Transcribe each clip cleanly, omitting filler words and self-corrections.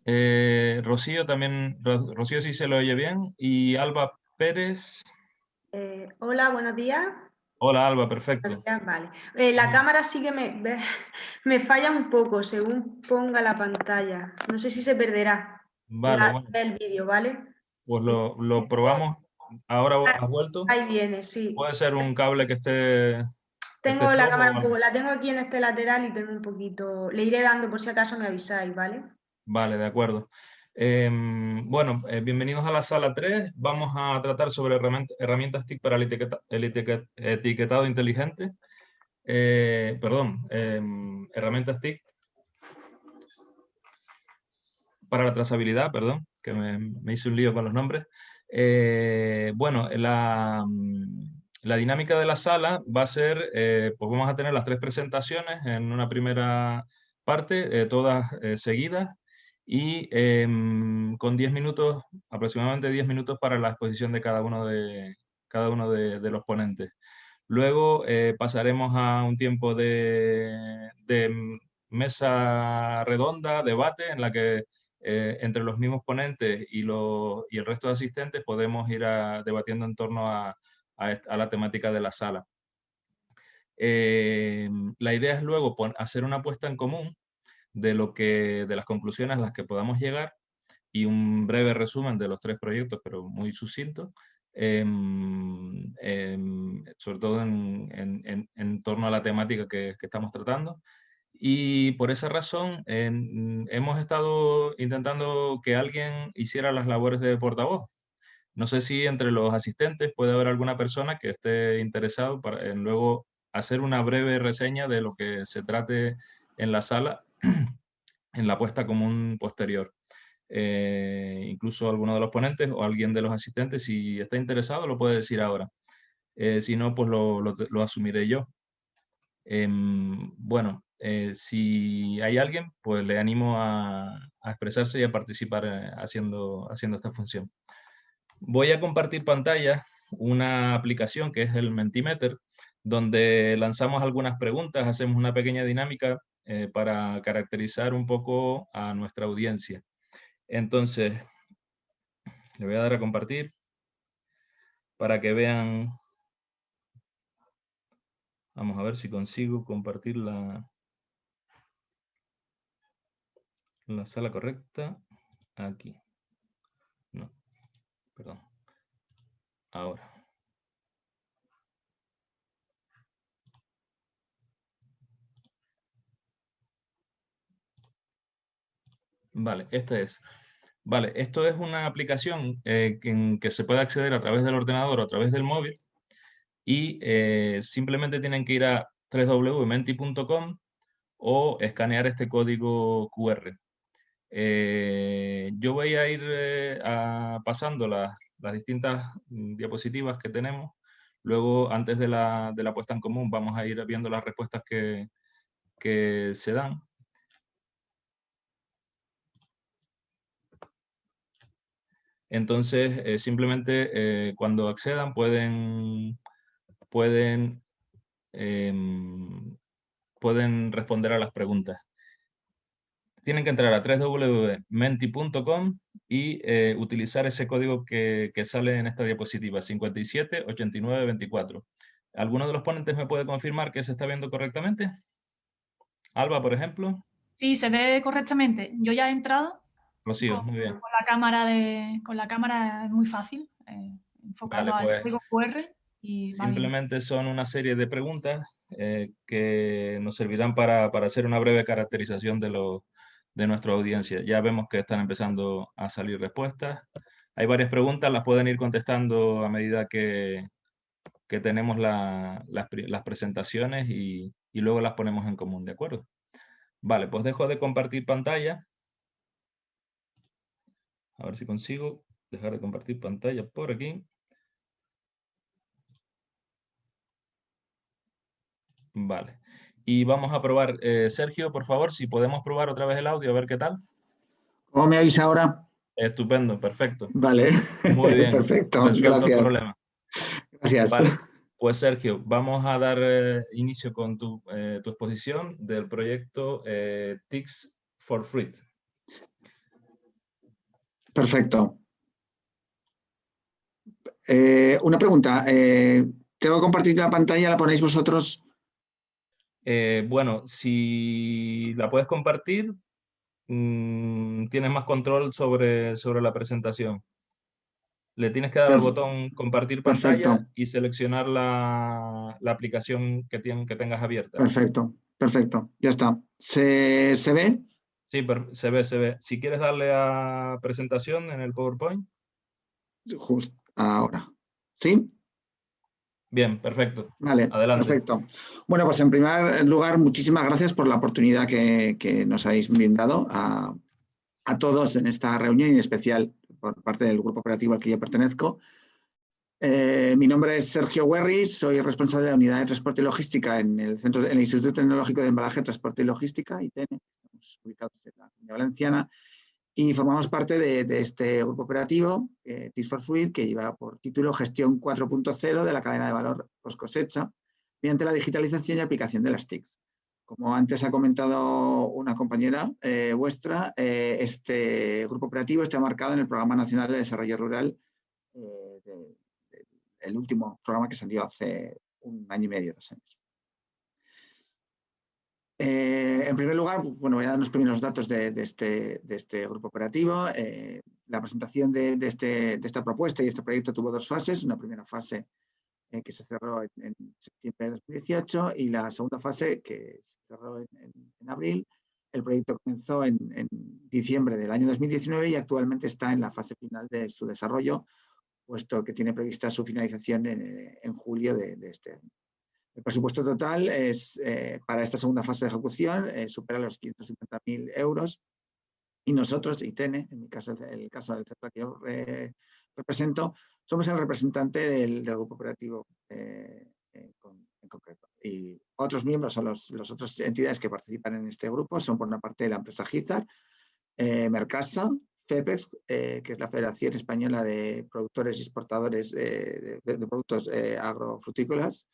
Rocío también, Rocío sí se lo oye bien. Y Alba Pérez. Hola, buenos días. Hola Alba, Buenos perfecto. días, vale. La cámara sí que me falla un poco según ponga la pantalla. No sé si se perderá Vale, bueno, el vídeo, ¿vale? pues lo probamos. Ahora has vuelto. Ahí viene, sí. Puede ser un cable que esté Tengo la flojo cámara o un poco, algo. la tengo aquí en este lateral y tengo un poquito. Le iré dando por si acaso me avisáis, ¿vale? Vale, de acuerdo. Bueno, bienvenidos a la sala 3. Vamos a tratar sobre herramientas TIC para el etiquetado inteligente. Perdón, herramientas TIC para la trazabilidad, perdón, que me hice un lío con los nombres. Bueno, la dinámica de la sala va a ser, pues vamos a tener las 3 presentaciones en una primera parte, todas seguidas, y con 10 minutos, aproximadamente 10 minutos para la exposición de cada uno de los ponentes. Luego pasaremos a un tiempo de mesa redonda, debate, en la que entre los mismos ponentes y el resto de asistentes podemos ir debatiendo en torno a la temática de la sala. La idea es luego hacer una puesta en común de las conclusiones a las que podamos llegar y un breve resumen de los 3 proyectos, pero muy sucinto, sobre todo en torno a la temática que estamos tratando. Y por esa razón hemos estado intentando que alguien hiciera las labores de portavoz. No sé si entre los asistentes puede haber alguna persona que esté interesado en luego hacer una breve reseña de lo que se trate en la sala en la puesta común posterior. Incluso alguno de los ponentes o alguien de los asistentes, si está interesado, lo puede decir ahora. Si no, pues lo asumiré yo. Bueno, si hay alguien, pues le animo a expresarse y a participar haciendo esta función. Voy a compartir pantalla una aplicación que es el Mentimeter, donde lanzamos algunas preguntas, hacemos una pequeña dinámica para caracterizar un poco a nuestra audiencia. Entonces, le voy a dar a compartir para que vean. Vamos a ver si consigo compartir la sala correcta. Aquí. No, perdón. Ahora. Vale, esta es. Vale, esto es una aplicación en que se puede acceder a través del ordenador o a través del móvil y simplemente tienen que ir a www.menti.com o escanear este código QR. Yo voy a ir pasando las distintas diapositivas que tenemos. Luego, antes de la puesta en común, vamos a ir viendo las respuestas que se dan. Entonces, simplemente cuando accedan pueden, pueden responder a las preguntas. Tienen que entrar a www.menti.com y utilizar ese código que sale en esta diapositiva, 578924. ¿Alguno de los ponentes me puede confirmar que se está viendo correctamente? Alba, por ejemplo. Sí, se ve correctamente. Yo ya he entrado Rocío, muy bien. con la cámara es muy fácil, Vale, enfocando al pues código QR y va bien. simplemente son una serie de preguntas que nos servirán para hacer una breve caracterización de nuestra audiencia. Ya vemos que están empezando a salir respuestas. Hay varias preguntas, las pueden ir contestando a medida que tenemos las presentaciones y luego las ponemos en común, ¿de acuerdo? Vale, pues dejo de compartir pantalla. A ver si consigo dejar de compartir pantalla por aquí. Vale. Y vamos a probar, Sergio, por favor, si podemos probar otra vez el audio, a ver qué tal. ¿Cómo me avisa ahora? Estupendo, perfecto. Vale, Muy bien, perfecto, resuelto el gracias. problema. Gracias. Vale, pues Sergio, vamos a dar inicio con tu exposición del proyecto TICS for Fruit. Perfecto. Una pregunta. ¿Tengo que compartir la pantalla? ¿La ponéis vosotros? Bueno, si la puedes compartir, tienes más control sobre la presentación. Le tienes que dar al botón compartir pantalla Perfecto. y seleccionar la aplicación que tengas abierta. Perfecto, perfecto. Ya está. ¿Se ve? Sí, se ve, se ve. Si quieres darle a presentación en el PowerPoint. Justo ahora. ¿Sí? Bien, perfecto. Vale, Adelante. perfecto. Bueno, pues en primer lugar, muchísimas gracias por la oportunidad que nos habéis brindado a todos en esta reunión y en especial por parte del grupo operativo al que yo pertenezco. Mi nombre es Sergio Huerri, soy responsable de la unidad de transporte y logística en el Instituto Tecnológico de Embalaje, Transporte y Logística, ITN, estamos ubicados en la Comunidad Valenciana, y formamos parte de este grupo operativo, TICS for Fruit, que lleva por título Gestión 4.0 de la cadena de valor post cosecha, mediante la digitalización y aplicación de las TICs. Como antes ha comentado una compañera vuestra, este grupo operativo está marcado en el Programa Nacional de Desarrollo Rural, el último programa que salió hace 1 año y medio, 2 años. En primer lugar, bueno, voy a dar los primeros datos de este grupo operativo. La presentación de esta propuesta y este proyecto tuvo 2 fases. Una primera fase que se cerró en septiembre de 2018 y la segunda fase que se cerró en abril. El proyecto comenzó en diciembre del año 2019 y actualmente está en la fase final de su desarrollo, puesto que tiene prevista su finalización en julio de este año. El presupuesto total es, para esta segunda fase de ejecución supera los 550.000 euros y nosotros, ITN, en mi caso, el caso del sector que yo represento, somos el representante del grupo operativo en concreto. Y otros miembros son las otras entidades que participan en este grupo, son por una parte la empresa Gizar, Mercasa, FEPEX, que es la Federación Española de Productores y Exportadores de Productos Agrofrutícolas,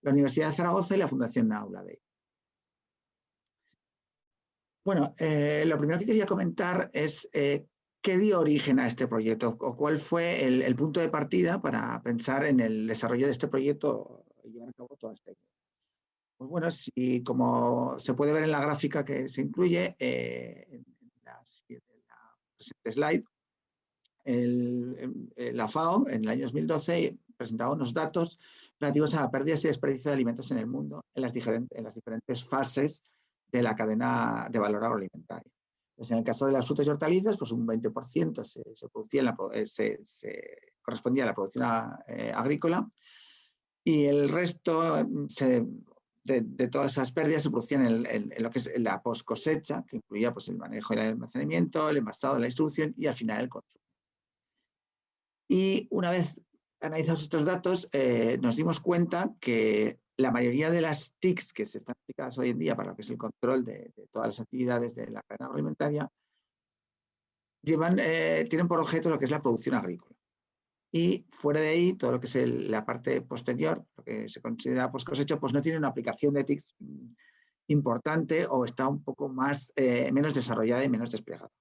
la Universidad de Zaragoza y la Fundación Naula-Dei. Bueno, lo primero que quería comentar es qué dio origen a este proyecto o cuál fue el punto de partida para pensar en el desarrollo de este proyecto y llevar a cabo toda esta idea. Pues bueno, como se puede ver en la gráfica que se incluye en la presente slide, la FAO en el año 2012 presentaba unos datos relativos a la pérdida y desperdicio de alimentos en el mundo en las diferentes fases de la cadena de valor agroalimentario. Entonces, en el caso de las frutas y hortalizas, pues un 20% se correspondía a la producción agrícola y el resto de todas esas pérdidas se producían en lo que es la post cosecha, que incluía pues, el manejo y el almacenamiento, el envasado, la distribución y al final el consumo. Y una vez analizados estos datos, nos dimos cuenta que la mayoría de las TICs que se están aplicadas hoy en día para lo que es el control de todas las actividades de la cadena agroalimentaria tienen por objeto lo que es la producción agrícola. Y fuera de ahí, todo lo que es la parte posterior, lo que se considera post cosecha, pues no tiene una aplicación de TICs importante o está un poco menos desarrollada y menos desplegada.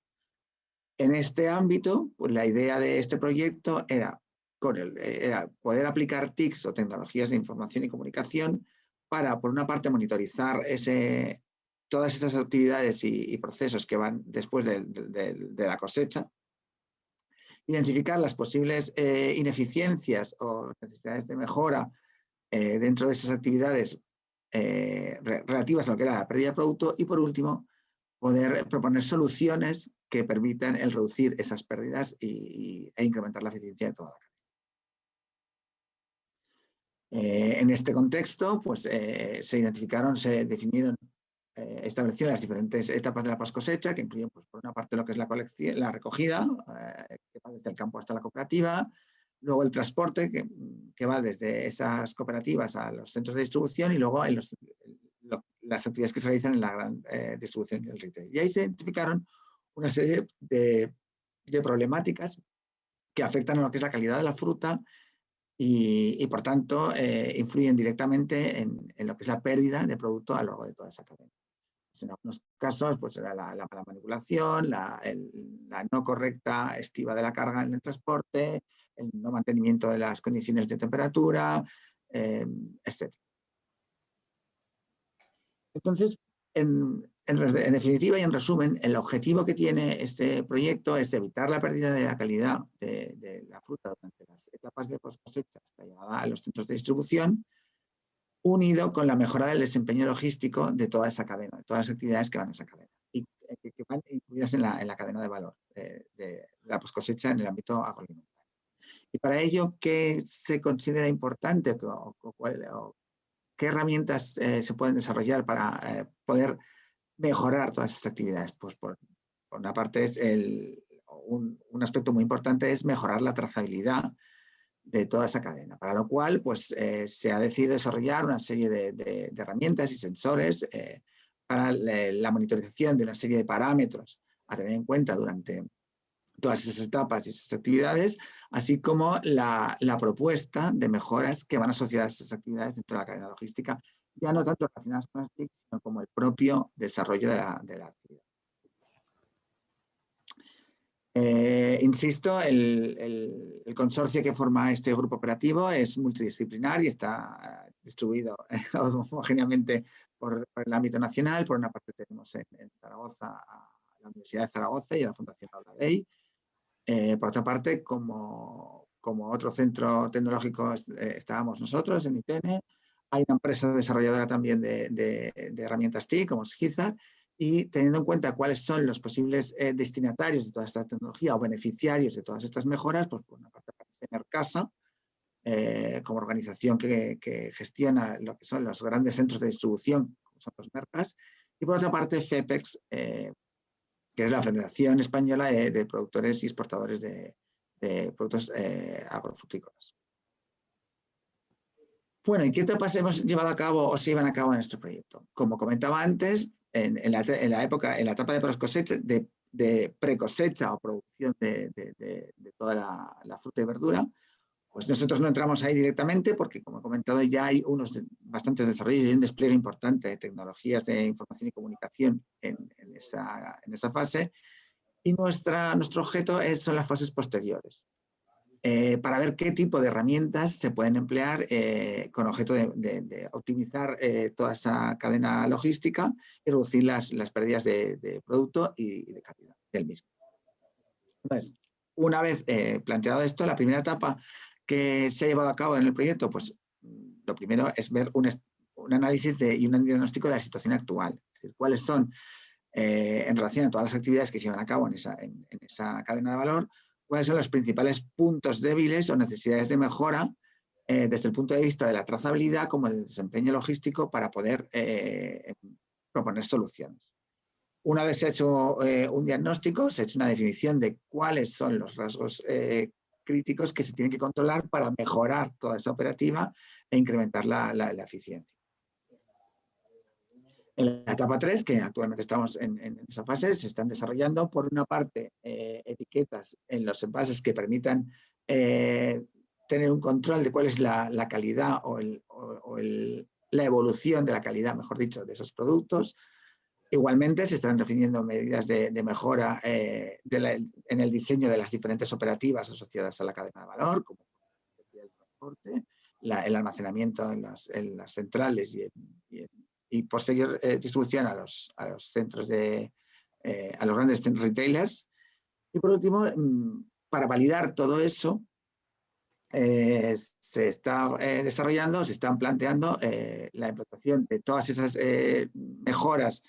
En este ámbito, pues la idea de este proyecto era poder aplicar TICs o tecnologías de información y comunicación para, por una parte, monitorizar todas esas actividades y procesos que van después de la cosecha, identificar las posibles ineficiencias o necesidades de mejora dentro de esas actividades relativas a lo que era la pérdida de producto y, por último, poder proponer soluciones que permitan el reducir esas pérdidas e incrementar la eficiencia de toda la cadena. En este contexto, pues se definieron, establecieron las diferentes etapas de la post cosecha, que incluyen, pues, por una parte, lo que es la recogida, que va desde el campo hasta la cooperativa, luego el transporte, que va desde esas cooperativas a los centros de distribución y luego las actividades que se realizan en la gran distribución y el retail. Y ahí se identificaron una serie de problemáticas que afectan a lo que es la calidad de la fruta y por tanto, influyen directamente en lo que es la pérdida de producto a lo largo de toda esa cadena. En algunos casos pues, era la mala manipulación, la no correcta estiva de la carga en el transporte, el no mantenimiento de las condiciones de temperatura, etc. Entonces, en definitiva y en resumen, el objetivo que tiene este proyecto es evitar la pérdida de la calidad de la fruta durante las etapas de post cosecha hasta llegada a los centros de distribución, unido con la mejora del desempeño logístico de toda esa cadena, de todas las actividades que van a esa cadena y que van incluidas en la cadena de valor de la post cosecha en el ámbito agroalimentario. Y para ello, ¿qué se considera importante o qué herramientas se pueden desarrollar para poder mejorar todas esas actividades? Pues por una parte, un aspecto muy importante es mejorar la trazabilidad de toda esa cadena, para lo cual pues, se ha decidido desarrollar una serie de herramientas y sensores para la monitorización de una serie de parámetros a tener en cuenta durante todas esas etapas y esas actividades, así como la propuesta de mejoras que van asociadas a esas actividades dentro de la cadena logística, ya no tanto relacionadas con las TIC, sino como el propio desarrollo de la actividad. Insisto, el consorcio que forma este grupo operativo es multidisciplinar y está distribuido homogéneamente por el ámbito nacional. Por una parte tenemos en Zaragoza a la Universidad de Zaragoza y a la Fundación Aula Dei. Por otra parte, como otro centro tecnológico estábamos nosotros en ITN. Hay una empresa desarrolladora también de herramientas TIC, como es Gizar, y teniendo en cuenta cuáles son los posibles destinatarios de toda esta tecnología o beneficiarios de todas estas mejoras, pues por una parte aparece Mercasa, como organización que gestiona lo que son los grandes centros de distribución, como son los Mercas, y por otra parte FEPEX, que es la Federación Española de Productores y Exportadores de Productos Agrofrutícolas. Bueno, ¿y qué etapas hemos llevado a cabo o se llevan a cabo en este proyecto? Como comentaba antes, en la etapa de cosecha, de precosecha o producción de toda la fruta y verdura, pues nosotros no entramos ahí directamente porque, como he comentado, ya hay bastantes desarrollos y un despliegue importante de tecnologías de información y comunicación en esa fase. Y nuestro objeto son las fases posteriores. Para ver qué tipo de herramientas se pueden emplear con objeto de optimizar toda esa cadena logística y reducir las pérdidas de producto y de calidad del mismo. Entonces, una vez planteado esto, la primera etapa que se ha llevado a cabo en el proyecto, pues lo primero es ver un análisis y un diagnóstico de la situación actual. Es decir, cuáles son, en relación a todas las actividades que se llevan a cabo en esa cadena de valor, cuáles son los principales puntos débiles o necesidades de mejora desde el punto de vista de la trazabilidad como del desempeño logístico para poder proponer soluciones. Una vez se ha hecho un diagnóstico, se ha hecho una definición de cuáles son los rasgos críticos que se tienen que controlar para mejorar toda esa operativa e incrementar la eficiencia. En la etapa 3, que actualmente estamos en esa fase, se están desarrollando, por una parte, etiquetas en los envases que permitan tener un control de cuál es la calidad o la evolución de la calidad, mejor dicho, de esos productos. Igualmente, se están definiendo medidas de mejora en el diseño de las diferentes operativas asociadas a la cadena de valor, como el transporte, el almacenamiento en las centrales y posterior distribución a los centros a los grandes retailers. Y por último, para validar todo eso, se está desarrollando, se están planteando la implantación de todas esas mejoras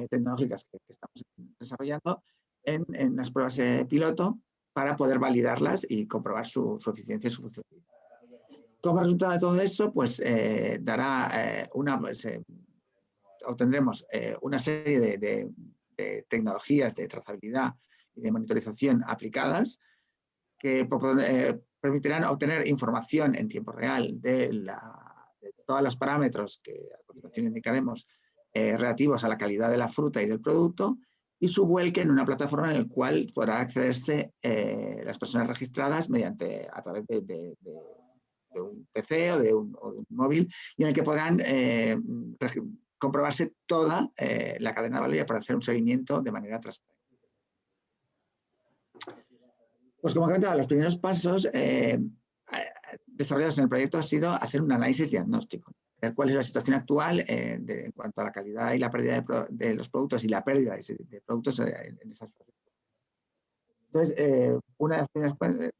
tecnológicas que estamos desarrollando en las pruebas piloto para poder validarlas y comprobar su eficiencia y su funcionalidad. Como resultado de todo eso, pues obtendremos una serie de tecnologías de trazabilidad y de monitorización aplicadas que permitirán obtener información en tiempo real de todos los parámetros que a continuación indicaremos relativos a la calidad de la fruta y del producto, y su vuelque en una plataforma en la cual podrá accederse las personas registradas a través de un PC o de un móvil, y en el que podrán comprobarse toda la cadena de valor para hacer un seguimiento de manera transparente. Pues como comentaba, los primeros pasos desarrollados en el proyecto ha sido hacer un análisis diagnóstico, ver cuál es la situación actual en cuanto a la calidad y la pérdida de los productos y la pérdida de productos en esas fases. Entonces, una de las primeras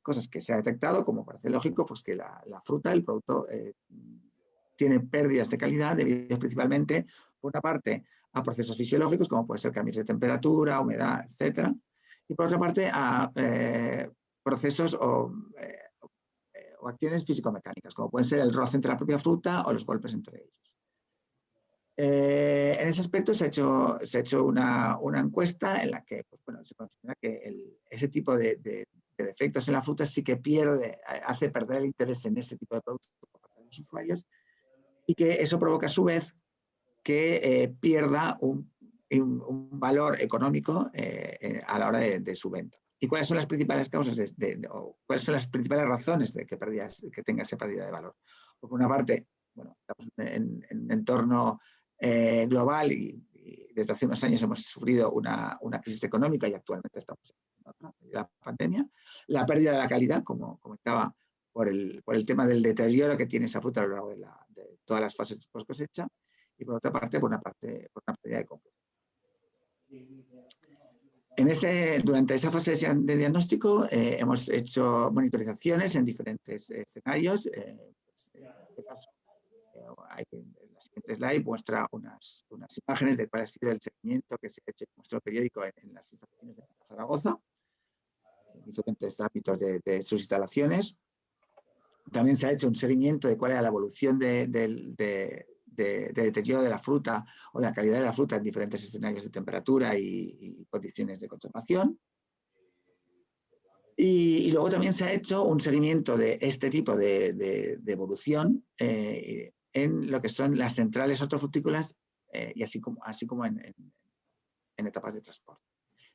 cosas que se ha detectado, como parece lógico, pues que la fruta, el producto, tiene pérdidas de calidad debido principalmente, por una parte, a procesos fisiológicos, como puede ser cambios de temperatura, humedad, etcétera, y por otra parte, a procesos o acciones físico-mecánicas, como pueden ser el roce entre la propia fruta o los golpes entre ellos. En ese aspecto se ha hecho una encuesta en la que pues, bueno, se considera que ese tipo de defectos en la fruta sí que hace perder el interés en ese tipo de productos por parte de los usuarios, y que eso provoca a su vez que pierda un valor económico a la hora de su venta. ¿Y cuáles son las principales causas o cuáles son las principales razones de que tenga esa pérdida de valor? Pues por una parte, bueno, estamos en un entorno global y desde hace unos años hemos sufrido una crisis económica y actualmente estamos en otra, la pandemia. La pérdida de la calidad, como comentaba, por el tema del deterioro que tiene esa fruta a lo largo de todas las fases post cosecha, y por otra parte, por una pérdida de compra. Durante esa fase de diagnóstico hemos hecho monitorizaciones en diferentes escenarios. En este caso, en la siguiente slide muestra unas imágenes de cuál ha sido el seguimiento que se ha hecho en nuestro periódico en las instalaciones de Zaragoza, en diferentes ámbitos de sus instalaciones. También se ha hecho un seguimiento de cuál era la evolución de deterioro de la fruta o de la calidad de la fruta en diferentes escenarios de temperatura y condiciones de conservación. Y luego también se ha hecho un seguimiento de este tipo de evolución en lo que son las centrales hortofrutícolas y así como en etapas de transporte.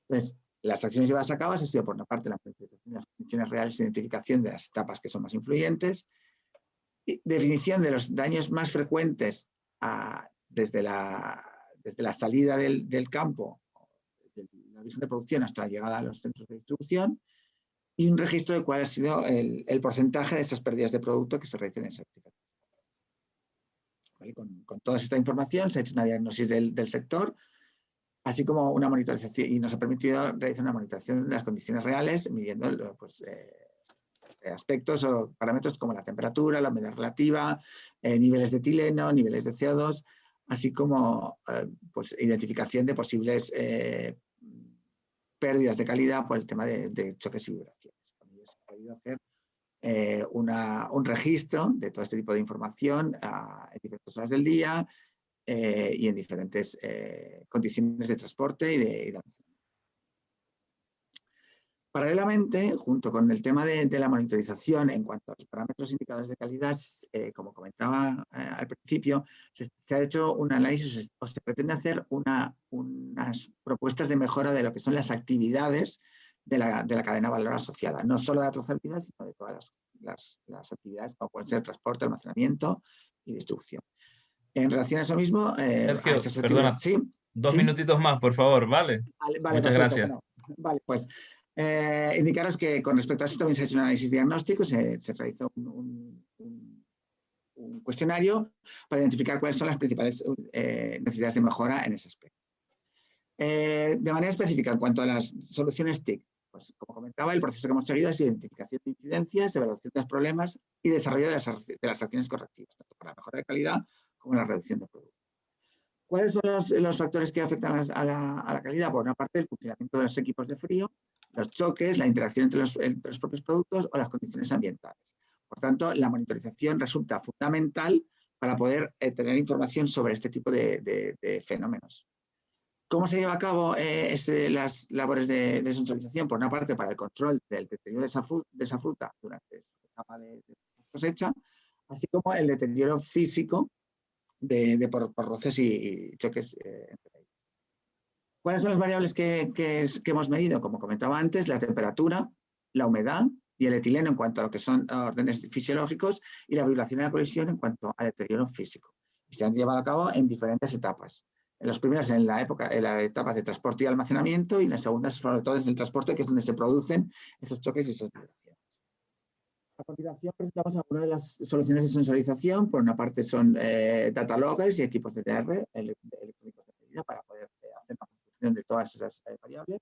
Entonces, las acciones llevadas a cabo han sido, por una parte, la monitorización de las condiciones reales, identificación de las etapas que son más influyentes, y definición de los daños más frecuentes desde la salida del campo, desde la origen de producción hasta la llegada a los centros de distribución, y un registro de cuál ha sido el porcentaje de esas pérdidas de producto que se realizan en esa actividad. ¿Vale? Con toda esta información se ha hecho una diagnosis del sector, así como una monitorización, y nos ha permitido realizar una monitorización de las condiciones reales, midiendo pues, aspectos o parámetros como la temperatura, la humedad relativa, niveles de etileno, niveles de CO2, así como pues, identificación de posibles pérdidas de calidad por el tema de choques y vibraciones. También se ha podido hacer un registro de todo este tipo de información en diferentes horas del día y en diferentes condiciones de transporte y de almacenamiento. Paralelamente, junto con el tema de la monitorización en cuanto a los parámetros indicadores de calidad, como comentaba al principio, se ha hecho un análisis o se pretende hacer unas propuestas de mejora de lo que son las actividades de la cadena de valor asociada, no solo de la trazabilidad, sino de todas las actividades como pueden ser transporte, almacenamiento y distribución. En relación a eso mismo, Sergio, a esas perdona, actividades, ¿sí? dos minutitos más, por favor, ¿vale? Vale, Muchas perfecto. gracias. Bueno, vale, pues indicaros que con respecto a eso también se ha hecho un análisis diagnóstico, se realizó un cuestionario para identificar cuáles son las principales necesidades de mejora en ese aspecto. De manera específica, en cuanto a las soluciones TIC, pues como comentaba, el proceso que hemos seguido es identificación de incidencias, evaluación de los problemas y desarrollo de las acciones correctivas, tanto para la mejora de calidad como la reducción de productos. ¿Cuáles son los factores que afectan a la calidad? Por una parte, el funcionamiento de los equipos de frío, los choques, la interacción entre los propios productos o las condiciones ambientales. Por tanto, la monitorización resulta fundamental para poder tener información sobre este tipo de fenómenos. ¿Cómo se lleva a cabo las labores de sensorización? Por una parte, para el control del deterioro de esa fruta durante su etapa de cosecha, así como el deterioro físico por roces y choques entre ellos. ¿Cuáles son las variables que hemos medido? Como comentaba antes, la temperatura, la humedad y el etileno en cuanto a lo que son órdenes fisiológicos y la vibración y la colisión en cuanto al deterioro físico. y se han llevado a cabo en diferentes etapas. En las primeras en las etapas de transporte y almacenamiento, y en las segundas sobre todo en el transporte, que es donde se producen esos choques y esas vibraciones. A continuación presentamos algunas de las soluciones de sensorización. Por una parte son data loggers y equipos de DR electrónicos de medida para poder hacer la construcción de todas esas variables.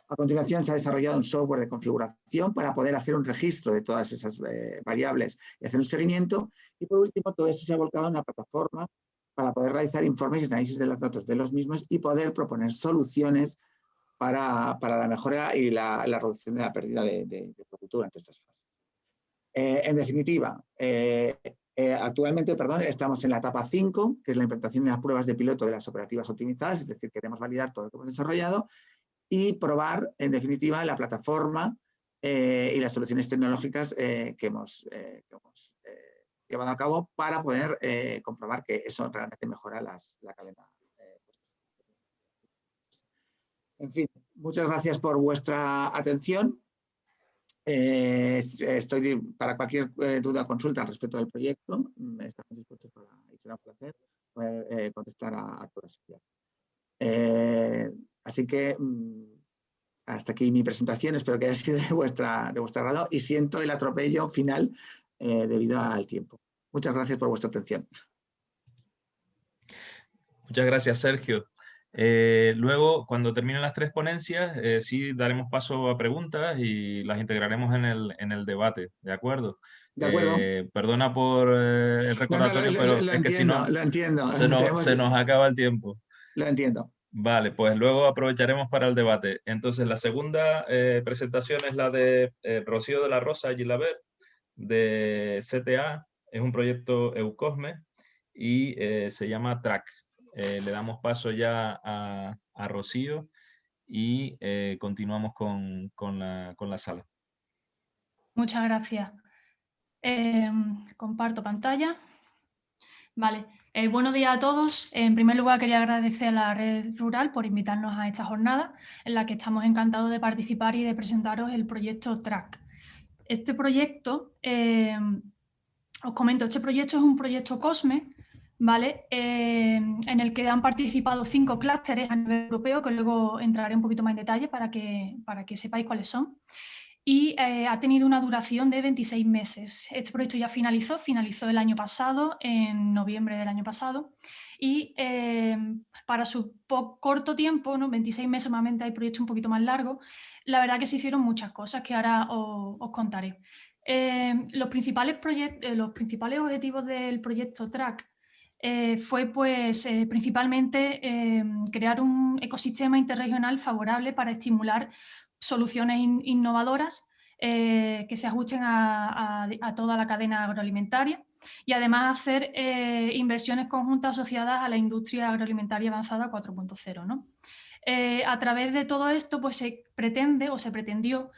A continuación se ha desarrollado un software de configuración para poder hacer un registro de todas esas variables y hacer un seguimiento. Y por último, todo eso se ha volcado en una plataforma para poder realizar informes y análisis de los datos de los mismos y poder proponer soluciones para la mejora y la reducción de la pérdida de producto durante estas fases. En definitiva, actualmente estamos en la etapa 5, que es la implementación de las pruebas de piloto de las operativas optimizadas, es decir, queremos validar todo lo que hemos desarrollado y probar, en definitiva, la plataforma y las soluciones tecnológicas que hemos llevado a cabo para poder comprobar que eso realmente mejora la cadena. En fin, muchas gracias por vuestra atención. Estoy para cualquier duda o consulta al respecto del proyecto. Estamos dispuestos para, y será un placer, poder contestar a todas ellas. Así que hasta aquí mi presentación. Espero que haya sido de vuestro agrado y siento el atropello final debido al tiempo. Muchas gracias por vuestra atención. Muchas gracias, Sergio. Luego, cuando terminen las 3 ponencias, sí daremos paso a preguntas y las integraremos en el debate, ¿de acuerdo? De acuerdo. Perdona por el recordatorio, pero es que si no, lo entiendo. Se nos acaba el tiempo. Lo entiendo. Vale, pues luego aprovecharemos para el debate. Entonces, la segunda presentación es la de Rocío de la Rosa Gilabert, de CTA. Es un proyecto EUCOSME y se llama TRAC. Le damos paso ya a Rocío y continuamos con la sala. Muchas gracias. Comparto pantalla. Vale. Buenos días a todos. En primer lugar, quería agradecer a la Red Rural por invitarnos a esta jornada en la que estamos encantados de participar y de presentaros el proyecto TRAC. Este proyecto, os comento, este proyecto es un proyecto COSME, ¿vale? En el que han participado 5 clústeres a nivel europeo, que luego entraré un poquito más en detalle para que sepáis cuáles son. Y ha tenido una duración de 26 meses. Este proyecto ya finalizó el año pasado, en noviembre del año pasado, y para su corto tiempo, ¿no? 26 meses, normalmente hay proyectos un poquito más largos, la verdad que se hicieron muchas cosas que ahora os contaré. Los principales objetivos del proyecto TRAC fue pues, principalmente crear un ecosistema interregional favorable para estimular soluciones innovadoras que se ajusten a toda la cadena agroalimentaria y además hacer inversiones conjuntas asociadas a la industria agroalimentaria avanzada 4.0, ¿no? A través de todo esto pues, se pretende o se pretendió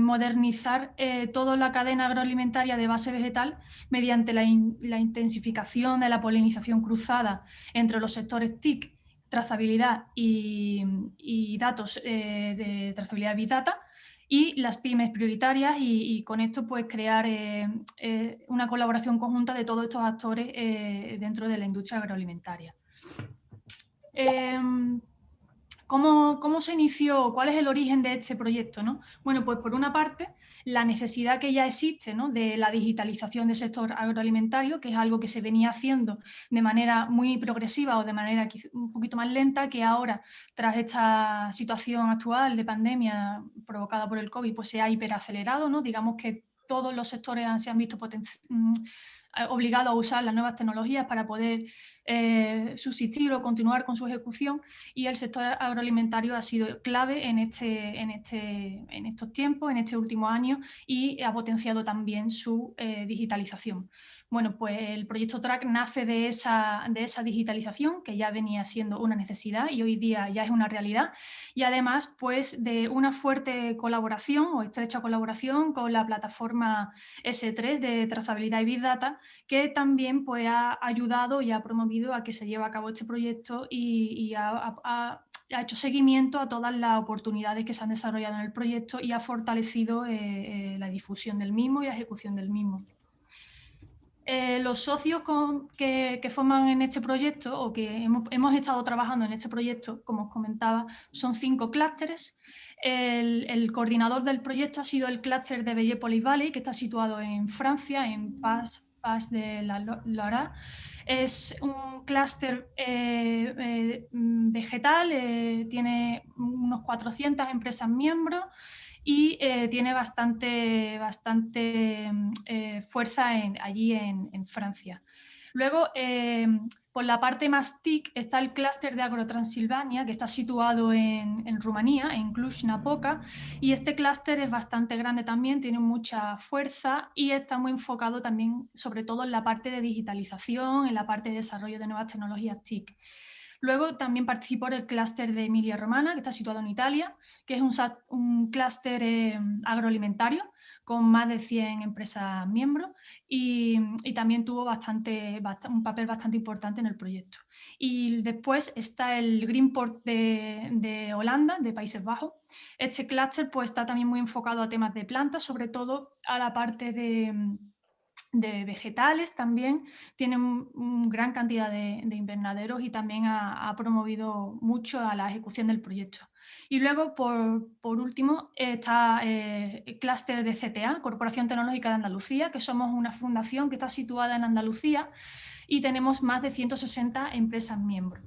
modernizar toda la cadena agroalimentaria de base vegetal mediante la intensificación de la polinización cruzada entre los sectores TIC, trazabilidad y datos de trazabilidad Big Data y las pymes prioritarias y con esto pues crear una colaboración conjunta de todos estos actores dentro de la industria agroalimentaria. ¿Cómo se inició? ¿Cuál es el origen de este proyecto, ¿no? Bueno, pues por una parte, la necesidad que ya existe, ¿no? De la digitalización del sector agroalimentario, que es algo que se venía haciendo de manera muy progresiva o de manera un poquito más lenta, que ahora, tras esta situación actual de pandemia provocada por el COVID, pues se ha hiperacelerado, ¿no? Digamos que todos los sectores se han visto obligados a usar las nuevas tecnologías para poder subsistir o continuar con su ejecución, y el sector agroalimentario ha sido clave en estos tiempos, en este último año, y ha potenciado también su digitalización. Bueno, pues el proyecto TRAC nace de esa digitalización que ya venía siendo una necesidad y hoy día ya es una realidad, y además pues de una fuerte colaboración o estrecha colaboración con la plataforma S3 de trazabilidad y Big Data, que también pues, ha ayudado y ha promovido a que se lleve a cabo este proyecto y ha hecho seguimiento a todas las oportunidades que se han desarrollado en el proyecto y ha fortalecido la difusión del mismo y la ejecución del mismo. Los socios que forman en este proyecto, o que hemos estado trabajando en este proyecto, como os comentaba, son 5 clústeres. El coordinador del proyecto ha sido el clúster de Bellepolis Valley, que está situado en Francia, en Pas de la Loire. Es un clúster vegetal, tiene unos 400 empresas miembros y tiene bastante fuerza allí en Francia. Luego, por la parte más TIC está el clúster de Agrotransilvania, que está situado en Rumanía, en Cluj-Napoca, y este clúster es bastante grande también, tiene mucha fuerza y está muy enfocado también, sobre todo en la parte de digitalización, en la parte de desarrollo de nuevas tecnologías TIC. Luego también participó en el clúster de Emilia-Romana, que está situado en Italia, que es un clúster agroalimentario con más de 100 empresas miembros y también tuvo un papel bastante importante en el proyecto. Y después está el Greenport de Holanda, de Países Bajos. Este clúster pues, está también muy enfocado a temas de plantas, sobre todo a la parte de vegetales también, tienen una gran cantidad de invernaderos y también ha promovido mucho a la ejecución del proyecto. Y luego, por último, está el clúster de CTA, Corporación Tecnológica de Andalucía, que somos una fundación que está situada en Andalucía y tenemos más de 160 empresas miembros.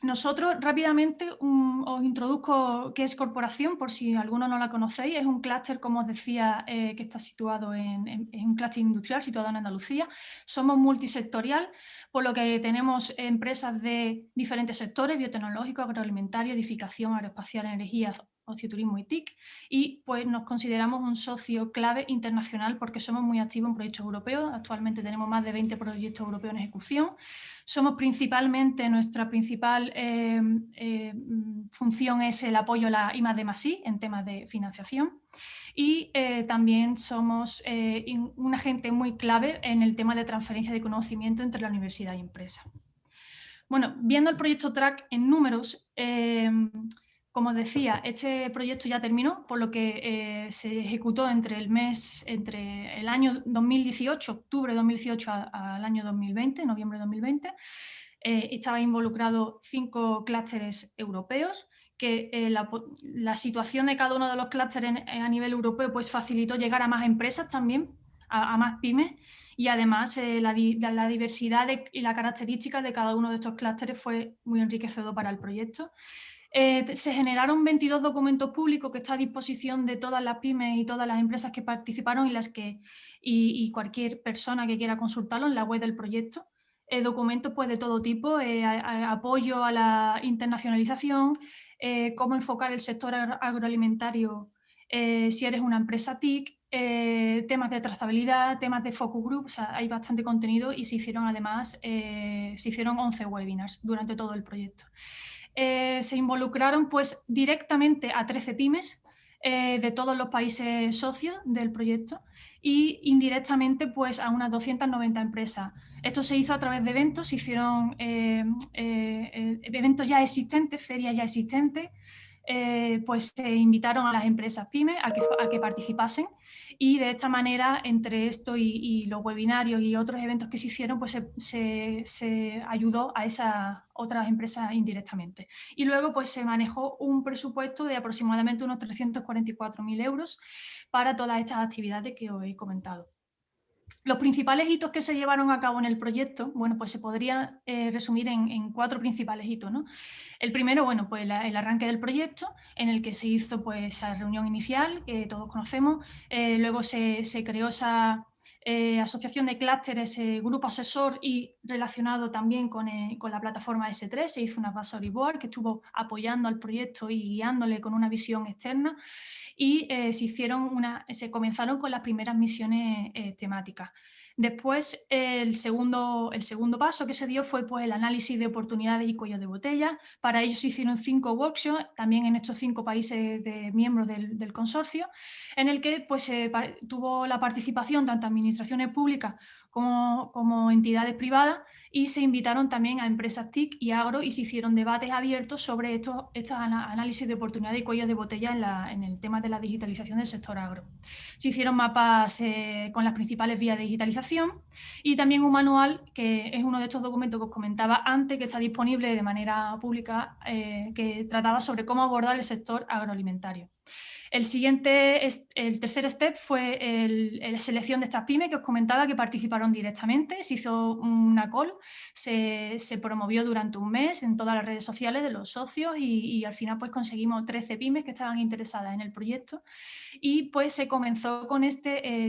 Nosotros rápidamente os introduzco qué es Corporación, por si alguno no la conocéis. Es un clúster, como os decía, que está situado en un clúster industrial situado en Andalucía. Somos multisectorial, por lo que tenemos empresas de diferentes sectores: biotecnológico, agroalimentario, edificación, aeroespacial, energía, ocio, turismo y TIC, y pues nos consideramos un socio clave internacional porque somos muy activos en proyectos europeos. Actualmente tenemos más de 20 proyectos europeos en ejecución. Somos principalmente, nuestra principal función es el apoyo a la I+D+I en temas de financiación, y también somos un agente muy clave en el tema de transferencia de conocimiento entre la universidad y empresa. Bueno, viendo el proyecto TRAC en números, como decía, este proyecto ya terminó, por lo que se ejecutó entre el año 2018, octubre de 2018 al año 2020, noviembre de 2020. Estaba involucrado 5 clústeres europeos, que la situación de cada uno de los clústeres a nivel europeo pues facilitó llegar a más empresas también, a más pymes, y además la diversidad y la característica de cada uno de estos clústeres fue muy enriquecedor para el proyecto. Se generaron 22 documentos públicos que están a disposición de todas las pymes y todas las empresas que participaron y cualquier persona que quiera consultarlo en la web del proyecto. Documentos pues, de todo tipo, apoyo a la internacionalización, cómo enfocar el sector agroalimentario si eres una empresa TIC, temas de trazabilidad, temas de focus group. O sea, hay bastante contenido y se hicieron además 11 webinars durante todo el proyecto. Se involucraron pues, directamente a 13 pymes de todos los países socios del proyecto y indirectamente pues, a unas 290 empresas. Esto se hizo a través de eventos, se hicieron eventos ya existentes, ferias ya existentes, pues se invitaron a las empresas pymes a que participasen, y de esta manera, entre esto y los webinarios y otros eventos que se hicieron, pues se ayudó a esas otras empresas indirectamente. Y luego pues se manejó un presupuesto de aproximadamente unos 344.000 euros para todas estas actividades que os he comentado. Los principales hitos que se llevaron a cabo en el proyecto, bueno, pues se podría resumir en 4 principales hitos, ¿no? El primero, bueno, pues el arranque del proyecto, en el que se hizo pues esa reunión inicial que todos conocemos. Luego se creó esa asociación de clústeres, grupo asesor, y relacionado también con la plataforma S3, se hizo una advisory board que estuvo apoyando al proyecto y guiándole con una visión externa. Y se comenzaron con las primeras misiones temáticas. Después, el segundo paso que se dio fue pues, el análisis de oportunidades y cuellos de botella. Para ello se hicieron 5 workshops, también en estos 5 países miembros del consorcio, en el que pues, tuvo la participación tanto administraciones públicas como entidades privadas, y se invitaron también a empresas TIC y agro y se hicieron debates abiertos sobre estos análisis de oportunidad y cuellos de botella en el tema de la digitalización del sector agro. Se hicieron mapas con las principales vías de digitalización y también un manual, que es uno de estos documentos que os comentaba antes, que está disponible de manera pública, que trataba sobre cómo abordar el sector agroalimentario. El tercer step fue la selección de estas pymes que os comentaba, que participaron directamente. Se hizo una call, se promovió durante un mes en todas las redes sociales de los socios y al final pues conseguimos 13 pymes que estaban interesadas en el proyecto y pues se comenzó con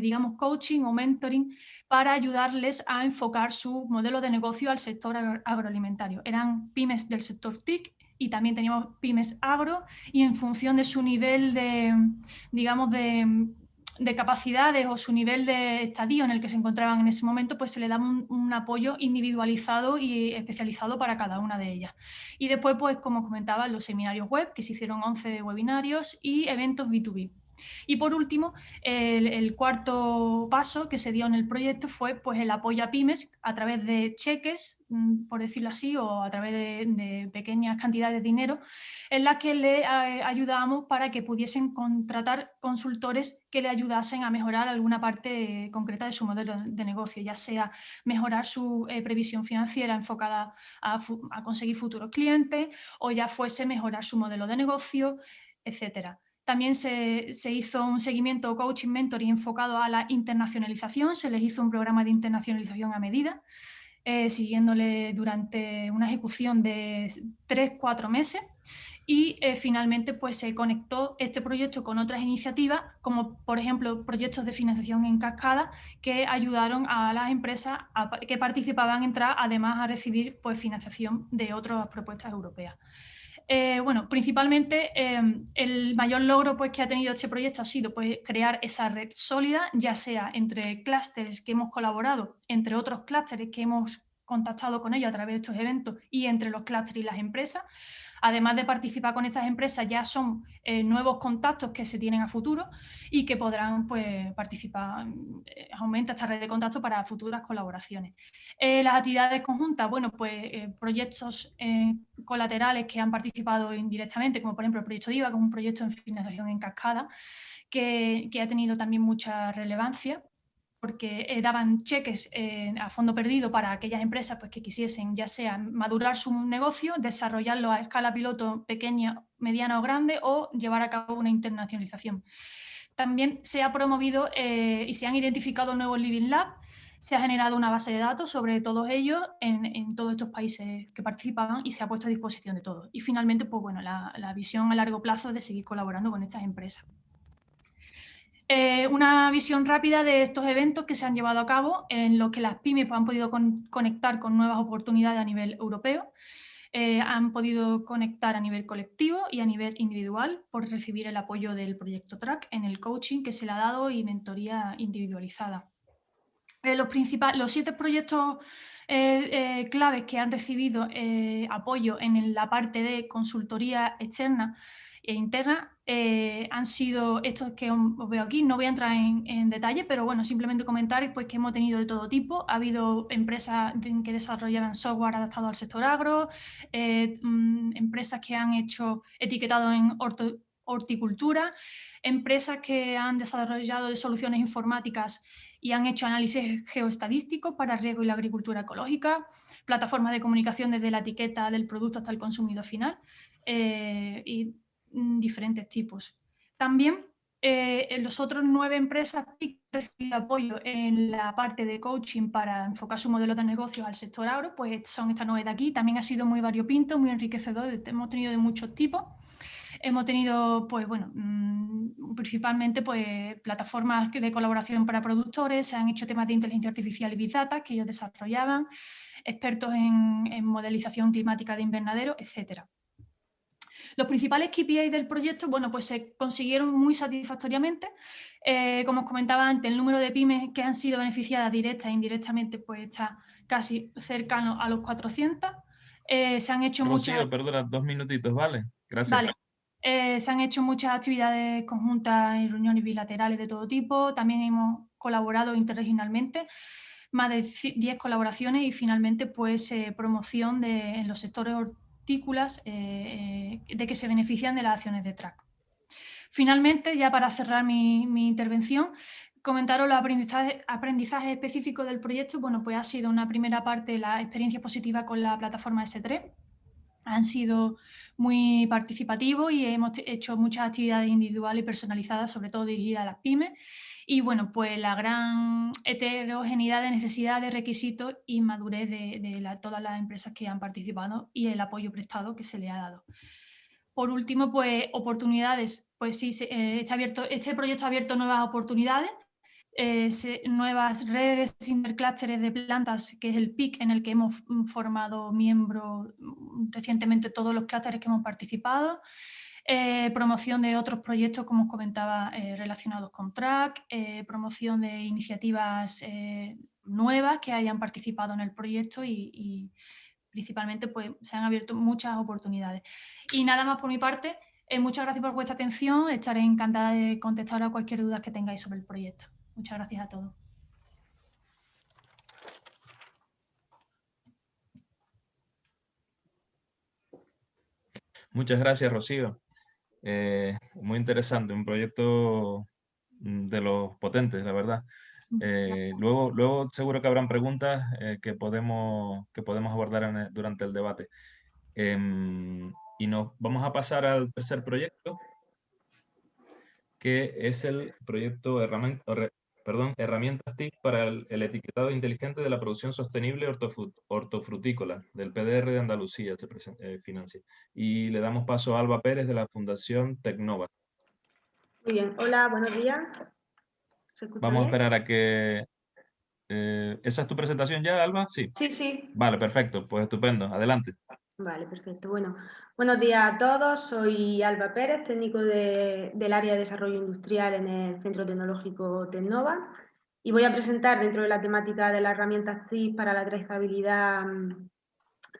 digamos, coaching o mentoring para ayudarles a enfocar su modelo de negocio al sector agroalimentario. Eran pymes del sector TIC y también teníamos pymes agro y en función de su nivel digamos, de capacidades o su nivel de estadio en el que se encontraban en ese momento, pues se le daba un apoyo individualizado y especializado para cada una de ellas. Y después, pues como comentaba, los seminarios web, que se hicieron 11 webinarios y eventos B2B. Y por último, el cuarto paso que se dio en el proyecto fue pues, el apoyo a pymes a través de cheques, por decirlo así, o a través de pequeñas cantidades de dinero, en las que le ayudábamos para que pudiesen contratar consultores que le ayudasen a mejorar alguna parte concreta de su modelo de negocio, ya sea mejorar su previsión financiera enfocada a conseguir futuros clientes o ya fuese mejorar su modelo de negocio, etcétera. También se hizo un seguimiento coaching mentoring enfocado a la internacionalización, se les hizo un programa de internacionalización a medida, siguiéndole durante una ejecución de 3-4 meses y finalmente pues, se conectó este proyecto con otras iniciativas, como por ejemplo proyectos de financiación en cascada que ayudaron a las empresas que participaban a entrar, además a recibir pues, financiación de otras propuestas europeas. Bueno, principalmente el mayor logro pues, que ha tenido este proyecto ha sido pues, crear esa red sólida, ya sea entre clústeres que hemos colaborado, entre otros clústeres que hemos contactado con ellos a través de estos eventos y entre los clústeres y las empresas. Además de participar con estas empresas, ya son nuevos contactos que se tienen a futuro y que podrán pues, participar, aumenta esta red de contactos para futuras colaboraciones. Las actividades conjuntas, bueno, pues proyectos colaterales que han participado indirectamente, como por ejemplo el proyecto DIVA, que es un proyecto de financiación en cascada, que ha tenido también mucha relevancia, porque daban cheques a fondo perdido para aquellas empresas pues, que quisiesen ya sea madurar su negocio, desarrollarlo a escala piloto pequeña, mediana o grande o llevar a cabo una internacionalización. También se ha promovido y se han identificado nuevos Living Lab, se ha generado una base de datos sobre todos ellos en todos estos países que participaban y se ha puesto a disposición de todos. Y finalmente, pues bueno, la visión a largo plazo es de seguir colaborando con estas empresas. Una visión rápida de estos eventos que se han llevado a cabo en los que las pymes han podido conectar con nuevas oportunidades a nivel europeo, han podido conectar a nivel colectivo y a nivel individual por recibir el apoyo del proyecto TRAC en el coaching que se le ha dado y mentoría individualizada. Los 7 proyectos claves que han recibido apoyo en la parte de consultoría externa e interna han sido estos que os veo aquí. No voy a entrar en detalle, pero bueno, simplemente comentar pues, que hemos tenido de todo tipo. Ha habido empresas que desarrollaban software adaptado al sector agro, empresas que han hecho etiquetado en horticultura, empresas que han desarrollado soluciones informáticas y han hecho análisis geoestadísticos para riego y la agricultura ecológica, plataformas de comunicación desde la etiqueta del producto hasta el consumidor final y diferentes tipos. También los otros 9 empresas han recibido apoyo en la parte de coaching para enfocar su modelo de negocio al sector agro, pues son estas 9 de aquí. También ha sido muy variopinto, muy enriquecedor, hemos tenido de muchos tipos. Hemos tenido, pues bueno, principalmente pues, plataformas de colaboración para productores, se han hecho temas de inteligencia artificial y Big Data que ellos desarrollaban, expertos en modelización climática de invernadero, etc. Los principales KPI del proyecto, bueno, pues se consiguieron muy satisfactoriamente. Como os comentaba antes, el número de pymes que han sido beneficiadas directa e indirectamente pues está casi cercano a los 400. Se han hecho Rocío, perdona, 2 minutitos, ¿vale? Gracias. Vale. Se han hecho muchas actividades conjuntas y reuniones bilaterales de todo tipo. También hemos colaborado interregionalmente. más de 10 colaboraciones y finalmente pues promoción en los sectores hortícolas de que se benefician de las acciones de TRAC. Finalmente, ya para cerrar mi intervención, comentaros los aprendizajes específicos del proyecto. Bueno, pues ha sido una primera parte la experiencia positiva con la plataforma S3. Han sido muy participativos y hemos hecho muchas actividades individuales y personalizadas, sobre todo dirigidas a las pymes. Y bueno, pues la gran heterogeneidad de necesidades, requisitos y madurez de todas las empresas que han participado y el apoyo prestado que se le ha dado. Por último, pues oportunidades, pues sí, este proyecto ha abierto nuevas oportunidades, nuevas redes interclústeres de plantas, que es el PIC, en el que hemos formado miembros recientemente todos los clústeres que hemos participado, promoción de otros proyectos, como os comentaba, relacionados con TRAC, promoción de iniciativas nuevas que hayan participado en el proyecto y principalmente pues, se han abierto muchas oportunidades. Y nada más por mi parte, muchas gracias por vuestra atención, estaré encantada de contestar a cualquier duda que tengáis sobre el proyecto. Muchas gracias a todos. Muchas gracias, Rocío. Muy interesante, un proyecto de los potentes, la verdad. Luego seguro que habrán preguntas que podemos abordar durante el debate. Y nos vamos a pasar al tercer proyecto, que es el proyecto herramientas TIC para el etiquetado inteligente de la producción sostenible hortofrutícola, del PDR de Andalucía, se financia. Y le damos paso a Alba Pérez, de la Fundación Tecnova. Muy bien, hola, buenos días. ¿Se escucha Vamos a bien? esperar a que... ¿esa es tu presentación ya, Alba? Sí. Sí, sí. Vale, perfecto. Pues estupendo. Adelante. Vale, perfecto. Bueno, buenos días a todos. Soy Alba Pérez, técnico del área de desarrollo industrial en el Centro Tecnológico Tecnova, y voy a presentar, dentro de la temática de las herramientas TIC para la trazabilidad,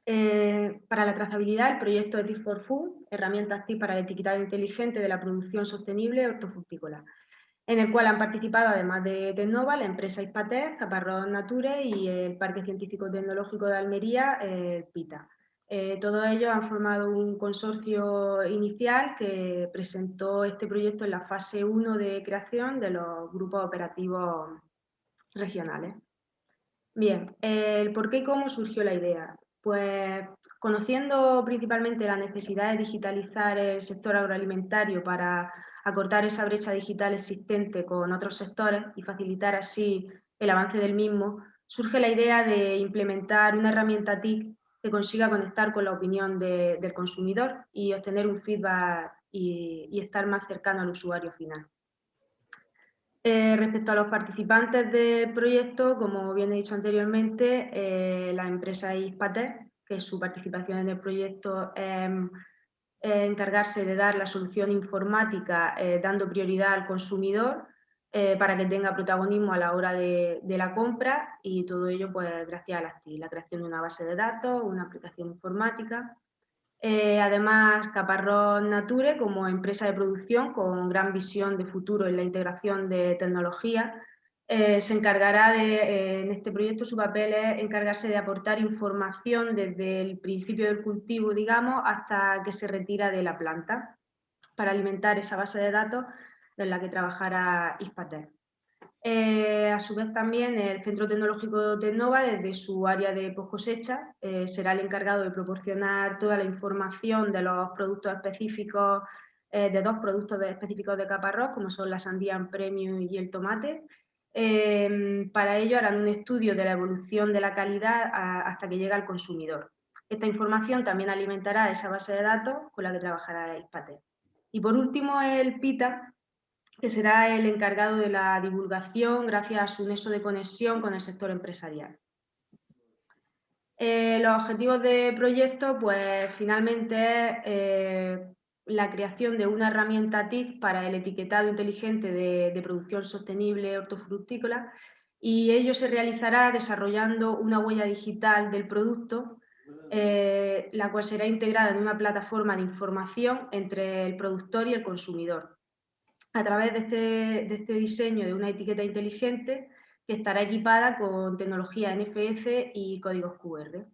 el proyecto de TIC for Food, herramientas TIC para el etiquetado inteligente de la producción sostenible hortofrutícola, en el cual han participado, además de Tecnova, la empresa Hispatec, Caparrós Nature y el Parque Científico Tecnológico de Almería, PITA. Todos ellos han formado un consorcio inicial que presentó este proyecto en la fase 1 de creación de los grupos operativos regionales. Bien, el por qué y cómo surgió la idea. Pues conociendo principalmente la necesidad de digitalizar el sector agroalimentario para acortar esa brecha digital existente con otros sectores y facilitar así el avance del mismo, surge la idea de implementar una herramienta TIC que consiga conectar con la opinión del consumidor y obtener un feedback y estar más cercano al usuario final. Respecto a los participantes del proyecto, como bien he dicho anteriormente, la empresa Hispatec, que su participación en el proyecto es encargarse de dar la solución informática dando prioridad al consumidor para que tenga protagonismo a la hora de la compra, y todo ello pues gracias a la creación de una base de datos, una aplicación informática. Además, Caparrós Nature, como empresa de producción con gran visión de futuro en la integración de tecnología, se encargará en este proyecto, su papel es encargarse de aportar información desde el principio del cultivo, digamos, hasta que se retira de la planta, para alimentar esa base de datos en la que trabajará Hispatec. A su vez también el Centro Tecnológico Tecnova, desde su área de post-cosecha, será el encargado de proporcionar toda la información de los productos específicos, de dos productos específicos de Caparrós, como son la sandía en premium y el tomate. Para ello harán un estudio de la evolución de la calidad hasta que llega al consumidor. Esta información también alimentará esa base de datos con la que trabajará Hispatec. Y por último, el PITA, que será el encargado de la divulgación gracias a su nexo de conexión con el sector empresarial. Los objetivos del proyecto, pues finalmente es la creación de una herramienta TIC para el etiquetado inteligente de producción sostenible hortofrutícola, y ello se realizará desarrollando una huella digital del producto, la cual será integrada en una plataforma de información entre el productor y el consumidor, a través de este diseño de una etiqueta inteligente que estará equipada con tecnología NFS y códigos QR.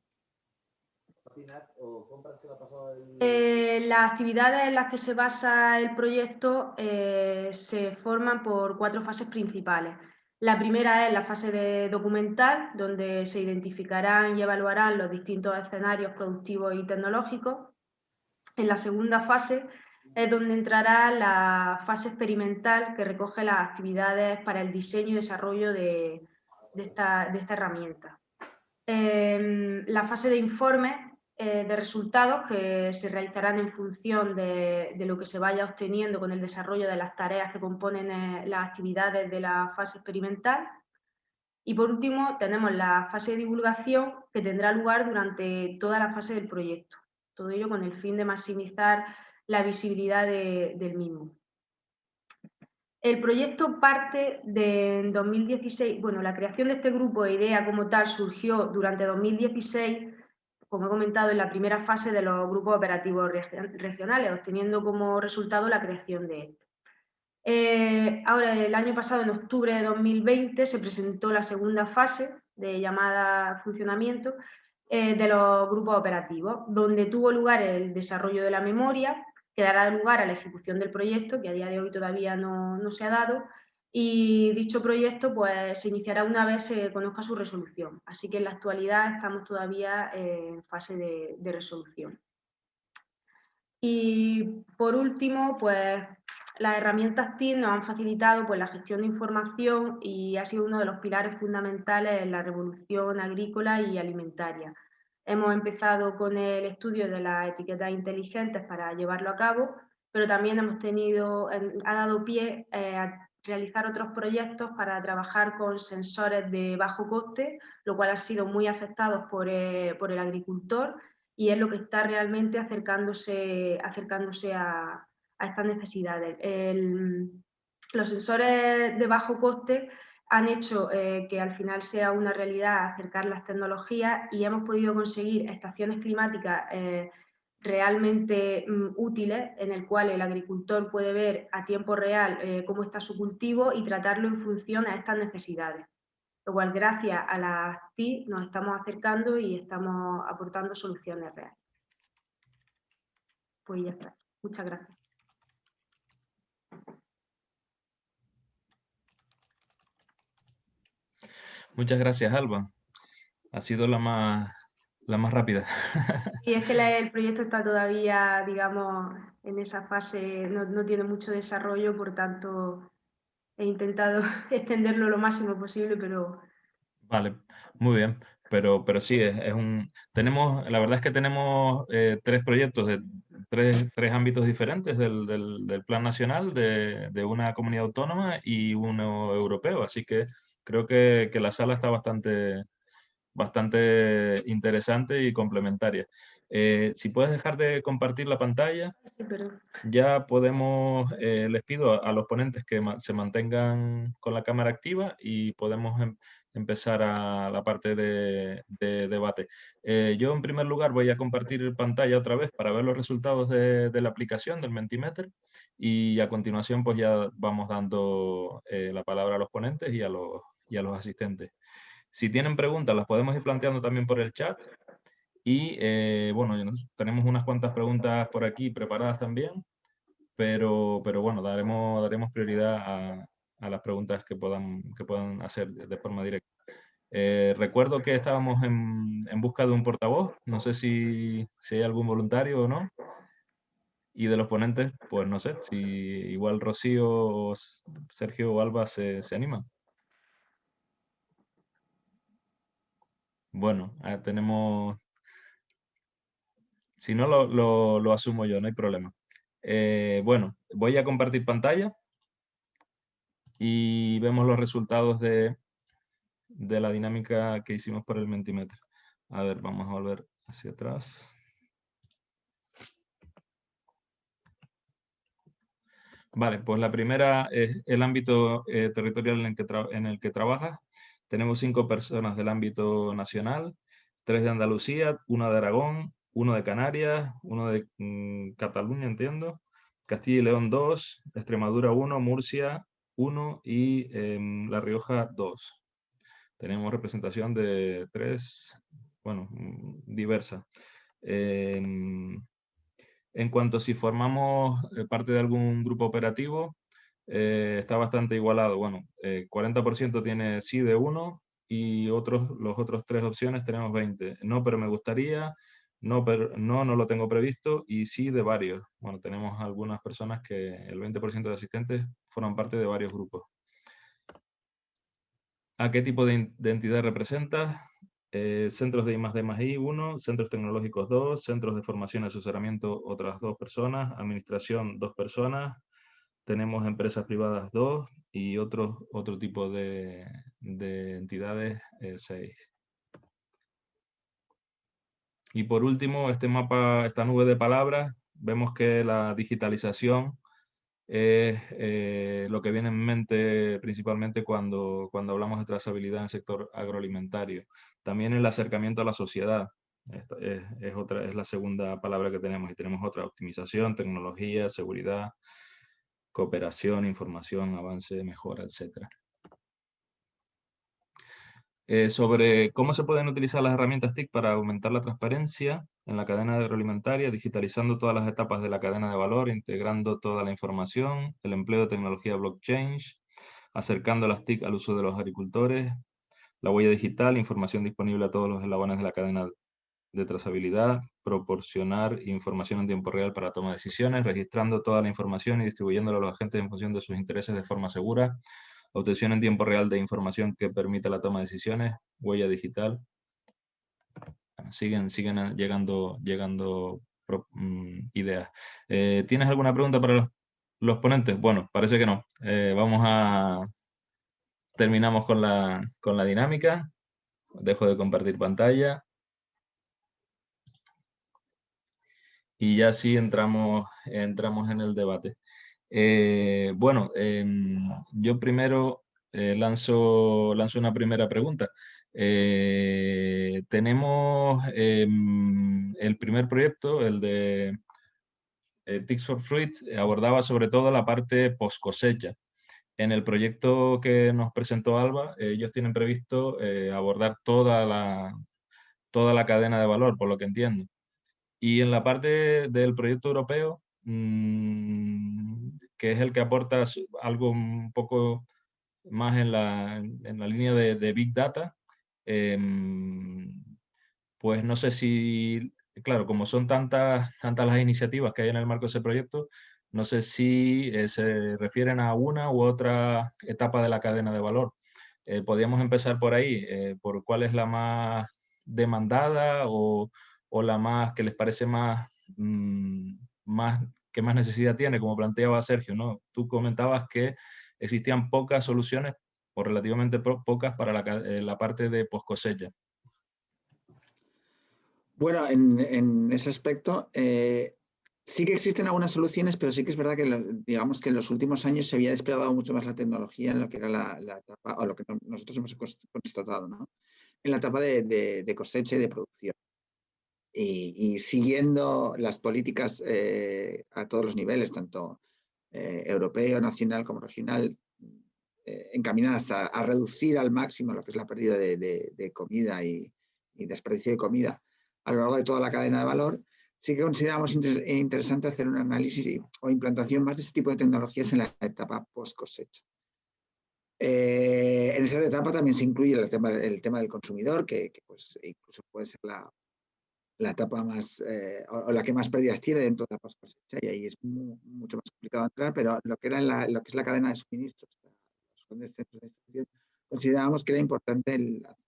Las actividades en las que se basa el proyecto se forman por 4 fases principales. La primera es la fase de documental, donde se identificarán y evaluarán los distintos escenarios productivos y tecnológicos. En la segunda fase es donde entrará la fase experimental, que recoge las actividades para el diseño y desarrollo de esta herramienta. La fase de informe de resultados, que se realizarán en función de lo que se vaya obteniendo con el desarrollo de las tareas que componen las actividades de la fase experimental. Y por último tenemos la fase de divulgación, que tendrá lugar durante toda la fase del proyecto. Todo ello con el fin de maximizar la visibilidad del mismo. El proyecto parte de 2016, bueno, la creación de este grupo de idea como tal surgió durante 2016, como he comentado, en la primera fase de los grupos operativos regionales, obteniendo como resultado la creación de este. Ahora, el año pasado, en octubre de 2020, se presentó la segunda fase de llamada funcionamiento de los grupos operativos, donde tuvo lugar el desarrollo de la memoria, que dará lugar a la ejecución del proyecto, que a día de hoy todavía no se ha dado, y dicho proyecto pues, se iniciará una vez se conozca su resolución. Así que en la actualidad estamos todavía en fase de resolución. Y por último, pues las herramientas TIC nos han facilitado pues, la gestión de información y ha sido uno de los pilares fundamentales en la revolución agrícola y alimentaria. Hemos empezado con el estudio de las etiquetas inteligentes para llevarlo a cabo, pero también ha dado pie a realizar otros proyectos para trabajar con sensores de bajo coste, lo cual ha sido muy afectado por el agricultor y es lo que está realmente acercándose a estas necesidades. Los sensores de bajo coste han hecho que al final sea una realidad acercar las tecnologías y hemos podido conseguir estaciones climáticas realmente útiles, en el cual el agricultor puede ver a tiempo real cómo está su cultivo y tratarlo en función a estas necesidades. Lo cual, gracias a las TIC, nos estamos acercando y estamos aportando soluciones reales. Pues ya está. Muchas gracias. Muchas gracias, Alba. Ha sido la más rápida. Y es que el proyecto está todavía, digamos, en esa fase, no tiene mucho desarrollo, por tanto he intentado extenderlo lo máximo posible, pero... Vale, muy bien. Pero sí, la verdad es que tenemos 3 proyectos de tres ámbitos diferentes del Plan Nacional, de una comunidad autónoma y uno europeo. Así que creo que la sala está bastante interesante y complementaria. Si puedes dejar de compartir la pantalla, Sí, pero... ya podemos, les pido a los ponentes que se mantengan con la cámara activa y podemos empezar a la parte de debate. Yo en primer lugar voy a compartir pantalla otra vez para ver los resultados de la aplicación del Mentimeter y a continuación pues ya vamos dando la palabra a los ponentes y a los asistentes. Si tienen preguntas las podemos ir planteando también por el chat y bueno, tenemos unas cuantas preguntas por aquí preparadas también, pero bueno, daremos prioridad a las preguntas que puedan hacer de forma directa. Recuerdo que estábamos en busca de un portavoz, no sé si hay algún voluntario o no. Y de los ponentes, pues no sé, si igual Rocío, o Sergio o Alba se animan. Bueno, tenemos... Si no, lo asumo yo, no hay problema. Bueno, voy a compartir pantalla y vemos los resultados de la dinámica que hicimos por el Mentimeter. A ver, vamos a volver hacia atrás. Vale, pues la primera es el ámbito territorial en el que trabajas. Tenemos 5 personas del ámbito nacional, 3 de Andalucía, 1 de Aragón, 1 de Canarias, 1 de Cataluña, entiendo, Castilla y León 2, Extremadura 1, Murcia 1 y La Rioja 2. Tenemos representación de 3, bueno, diversa. En cuanto a si formamos parte de algún grupo operativo, está bastante igualado. Bueno, 40% tiene sí de uno y los otros 3 opciones tenemos 20. No, pero me gustaría, no, pero no lo tengo previsto y sí de varios. Bueno, tenemos algunas personas que el 20% de asistentes forman parte de varios grupos. ¿A qué tipo de entidad representa? Centros de I+D+I 1, centros tecnológicos 2, centros de formación y asesoramiento otras 2 personas, administración 2 personas, tenemos empresas privadas 2 y otro tipo de entidades 6. Y por último, este mapa, esta nube de palabras, vemos que la digitalización es lo que viene en mente principalmente cuando hablamos de trazabilidad en el sector agroalimentario. También el acercamiento a la sociedad. Esta es la segunda palabra que tenemos, y tenemos otra: optimización, tecnología, seguridad, cooperación, información, avance, mejora, etc. Sobre cómo se pueden utilizar las herramientas TIC para aumentar la transparencia en la cadena agroalimentaria, digitalizando todas las etapas de la cadena de valor, integrando toda la información, el empleo de tecnología blockchain, acercando las TIC al uso de los agricultores, la huella digital, información disponible a todos los eslabones de la cadena de trazabilidad, proporcionar información en tiempo real para toma de decisiones, registrando toda la información y distribuyéndola a los agentes en función de sus intereses de forma segura, obtención en tiempo real de información que permite la toma de decisiones, huella digital. Siguen llegando ideas. ¿Tienes alguna pregunta para los ponentes? Bueno, parece que no. Terminamos con la dinámica. Dejo de compartir pantalla. Y ya sí entramos en el debate. Bueno, yo primero lanzo una primera pregunta. Tenemos el primer proyecto, el de Tics for Fruit, abordaba sobre todo la parte post cosecha. En el proyecto que nos presentó Alba, ellos tienen previsto abordar toda la cadena de valor, por lo que entiendo. Y en la parte del proyecto europeo, que es el que aporta algo un poco más en la línea de Big Data, pues no sé si, claro, como son tantas las iniciativas que hay en el marco de ese proyecto, no sé si se refieren a una u otra etapa de la cadena de valor. Podríamos empezar por ahí, por cuál es la más demandada o la más que les parece que más necesidad tiene, como planteaba Sergio, ¿no? Tú comentabas que existían pocas soluciones o relativamente pocas para la parte de post cosecha. Bueno, en ese aspecto sí que existen algunas soluciones, pero sí que es verdad que digamos que en los últimos años se había desplegado mucho más la tecnología en lo que era la etapa, o lo que nosotros hemos constatado, ¿no? En la etapa de cosecha y de producción. Y siguiendo las políticas a todos los niveles, tanto europeo, nacional como regional, encaminadas a reducir al máximo lo que es la pérdida de comida y desperdicio de comida a lo largo de toda la cadena de valor, sí que consideramos interesante hacer un análisis o implantación más de este tipo de tecnologías en la etapa post cosecha. En esa etapa también se incluye el tema del consumidor, que pues incluso puede ser la etapa más o la que más pérdidas tiene dentro de la post cosecha, y ahí es mucho más complicado entrar, pero lo que es la cadena de suministros, los grandes centros de distribución, considerábamos que era importante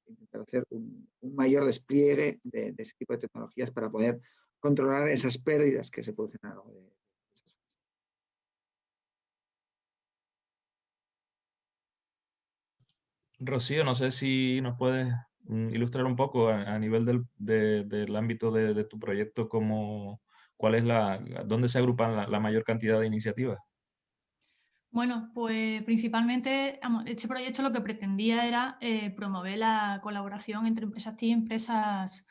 intentar hacer un mayor despliegue de ese tipo de tecnologías para poder controlar esas pérdidas que se producen a lo largo de Rocío, no sé si nos puedes ilustrar un poco a nivel del ámbito de tu proyecto, dónde se agrupan la mayor cantidad de iniciativas. Bueno, pues principalmente este proyecto lo que pretendía era promover la colaboración entre empresas TIC y empresas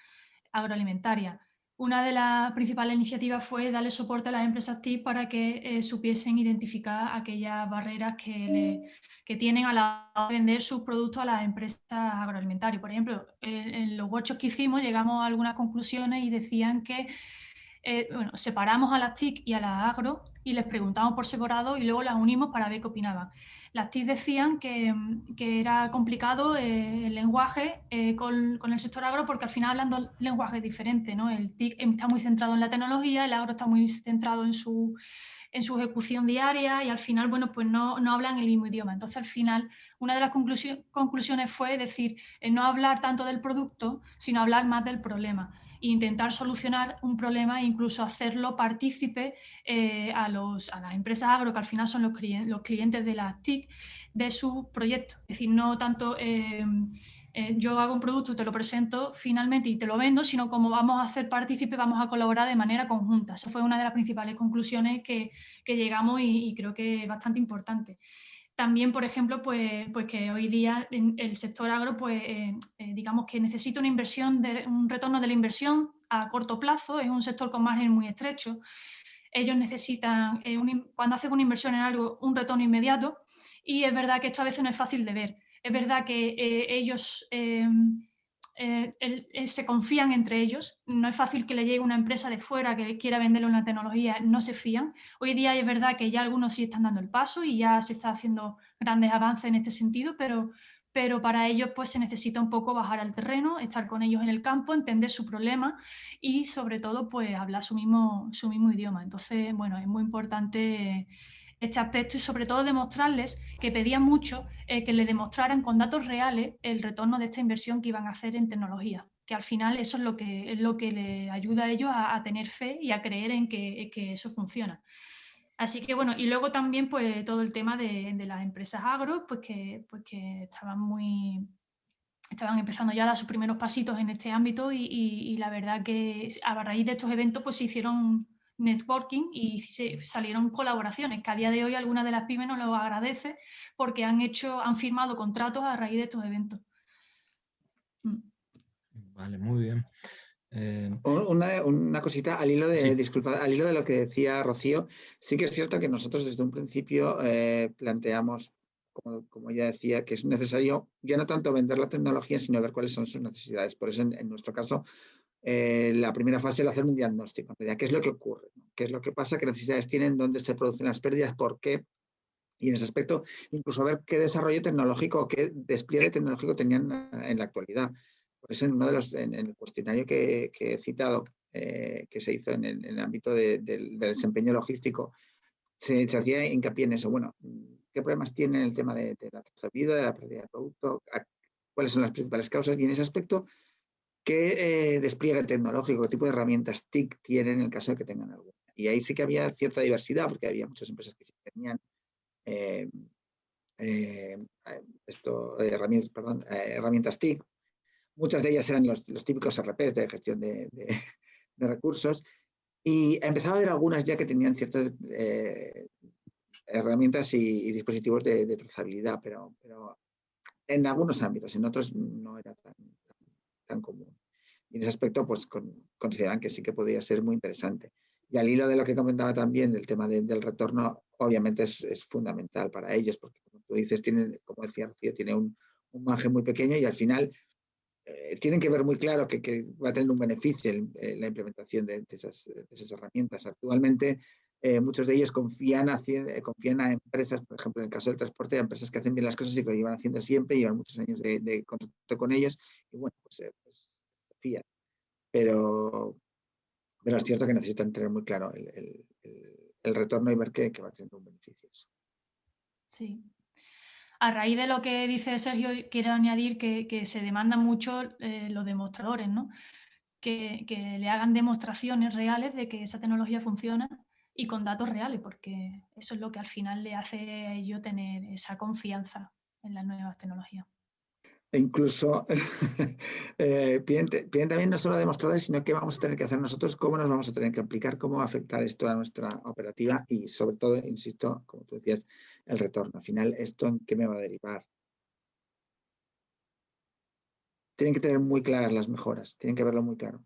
agroalimentarias. una de las principales iniciativas fue darle soporte a las empresas TIC para que supiesen identificar aquellas barreras que tienen a la hora de vender sus productos a las empresas agroalimentarias. Por ejemplo, en los workshops que hicimos llegamos a algunas conclusiones y decían que bueno, separamos a las TIC y a las agro y les preguntamos por separado y luego las unimos para ver qué opinaban. Las TIC decían que era complicado el lenguaje con el sector agro porque al final hablan dos lenguajes diferentes, ¿no? El TIC está muy centrado en la tecnología, el agro está muy centrado en su ejecución diaria y al final, bueno, pues no hablan el mismo idioma. Entonces, al final, una de las conclusiones fue decir, no hablar tanto del producto, sino hablar más del problema e intentar solucionar un problema e incluso hacerlo partícipe a las empresas agro, que al final son los clientes de las TIC, de su proyecto. Es decir, no tanto yo hago un producto, te lo presento finalmente y te lo vendo, sino como vamos a hacer partícipe, vamos a colaborar de manera conjunta. Esa fue una de las principales conclusiones que llegamos y creo que es bastante importante. También, por ejemplo, pues que hoy día el sector agro, pues, digamos que necesita una inversión, un retorno de la inversión a corto plazo, es un sector con márgenes muy estrechos. Ellos necesitan, cuando hacen una inversión en algo, un retorno inmediato y es verdad que esto a veces no es fácil de ver. Es verdad que ellos se confían entre ellos, no es fácil que le llegue una empresa de fuera que quiera venderle una tecnología, no se fían. Hoy día es verdad que ya algunos sí están dando el paso y ya se está haciendo grandes avances en este sentido, pero para ellos pues se necesita un poco bajar al terreno, estar con ellos en el campo, entender su problema y sobre todo pues hablar su mismo idioma. Entonces, bueno, es muy importante este aspecto y sobre todo demostrarles que pedían mucho que le demostraran con datos reales el retorno de esta inversión que iban a hacer en tecnología, que al final eso es lo que les ayuda a ellos a tener fe y a creer en que eso funciona. Así que bueno, y luego también pues todo el tema de las empresas agro, pues que estaban empezando ya a dar sus primeros pasitos en este ámbito y la verdad que a raíz de estos eventos pues se hicieron networking y salieron colaboraciones, que a día de hoy algunas de las pymes nos lo agradece porque han firmado contratos a raíz de estos eventos. Vale, muy bien. Una cosita al hilo de, sí. disculpa, al hilo de lo que decía Rocío, sí que es cierto que nosotros desde un principio planteamos, como ya decía, que es necesario ya no tanto vender la tecnología, sino ver cuáles son sus necesidades. Por eso, en nuestro caso, la primera fase es hacer un diagnóstico. ¿Qué es lo que ocurre? ¿Qué es lo que pasa? ¿Qué necesidades tienen? ¿Dónde se producen las pérdidas? ¿Por qué? Y en ese aspecto, incluso ver qué desarrollo tecnológico, qué despliegue tecnológico tenían en la actualidad. Por eso en el cuestionario que he citado, que se hizo en el ámbito del desempeño logístico, se hacía hincapié en eso. Bueno, ¿qué problemas tiene el tema de la trazabilidad, de la pérdida de producto? ¿Cuáles son las principales causas? Y en ese aspecto, ¿qué despliegue tecnológico, qué tipo de herramientas TIC tienen en el caso de que tengan alguna? Y ahí sí que había cierta diversidad, porque había muchas empresas que sí tenían herramientas TIC. Muchas de ellas eran los típicos RPs de gestión de recursos y empezaba a haber algunas ya que tenían ciertas herramientas y dispositivos de trazabilidad, pero en algunos ámbitos, en otros no era tan común. Y en ese aspecto pues consideran que sí que podría ser muy interesante. Y al hilo de lo que comentaba también del tema del retorno, obviamente es fundamental para ellos, porque como tú dices, como decía Rocío, tiene un margen muy pequeño y al final tienen que ver muy claro que va a tener un beneficio la implementación de esas herramientas. Actualmente, muchos de ellos confían a empresas, por ejemplo, en el caso del transporte, a empresas que hacen bien las cosas y que lo llevan haciendo siempre, llevan muchos años de contacto con ellos y bueno, pues fían. Pero es cierto que necesitan tener muy claro el retorno y ver que va teniendo un beneficio. Sí. A raíz de lo que dice Sergio, quiero añadir que se demandan mucho los demostradores, ¿no? Que le hagan demostraciones reales de que esa tecnología funciona y con datos reales, porque eso es lo que al final le hace a ellos tener esa confianza en las nuevas tecnologías. E incluso piden también no solo demostradores, sino qué vamos a tener que hacer nosotros, cómo nos vamos a tener que aplicar, cómo va a afectar esto a nuestra operativa y sobre todo, insisto, como tú decías, el retorno. Al final, ¿esto en qué me va a derivar? Tienen que tener muy claras las mejoras, tienen que verlo muy claro.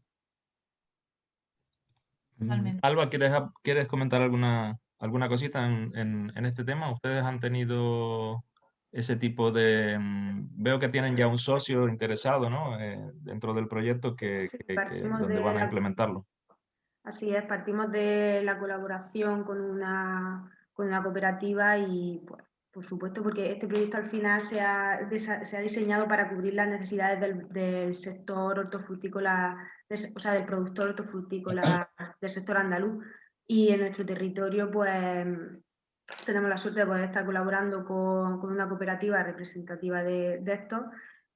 Totalmente. Alba, ¿quieres comentar alguna cosita en este tema? ¿Ustedes han tenido ese tipo de... veo que tienen ya un socio interesado, ¿no? Dentro del proyecto Sí, partimos donde de van a implementarlo. Así es, partimos de la colaboración con una cooperativa y, pues, por supuesto, porque este proyecto al final se ha diseñado para cubrir las necesidades del sector hortofrutícola, o sea, del productor hortofrutícola del sector andaluz. Y en nuestro territorio, pues, tenemos la suerte de poder estar colaborando con una cooperativa representativa de esto.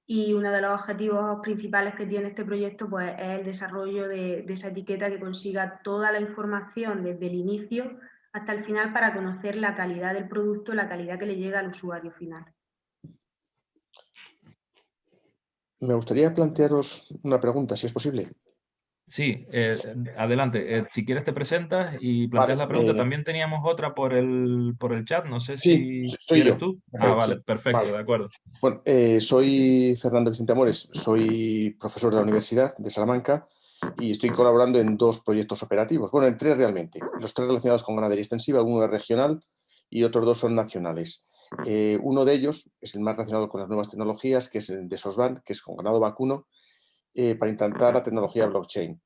Y uno de los objetivos principales que tiene este proyecto, pues, es el desarrollo de esa etiqueta que consiga toda la información desde el inicio hasta el final para conocer la calidad del producto, la calidad que le llega al usuario final. Me gustaría plantearos una pregunta, si es posible. Sí, adelante. Si quieres te presentas y planteas la pregunta. También teníamos otra por el chat. No sé Sí, si soy eres yo. tú. Sí, Vale, perfecto, vale. de acuerdo. Bueno, soy Fernando Vicente Amores, soy profesor de la Universidad de Salamanca y estoy colaborando en 2 proyectos operativos. Bueno, en 3 realmente. Los 3 relacionados con ganadería extensiva, uno es regional y otros 2 son nacionales. Uno de ellos es el más relacionado con las nuevas tecnologías, que es el de SOSBAN, que es con ganado vacuno, para implantar la tecnología blockchain.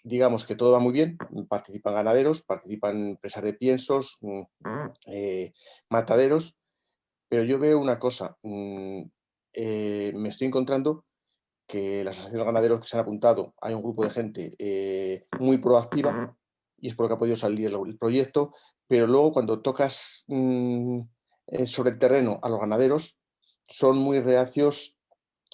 Digamos que todo va muy bien, participan ganaderos, participan empresas de piensos, mataderos, pero yo veo una cosa, me estoy encontrando que las asociaciones de ganaderos que se han apuntado, hay un grupo de gente muy proactiva y es por lo que ha podido salir el proyecto, pero luego cuando tocas sobre el terreno a los ganaderos, son muy reacios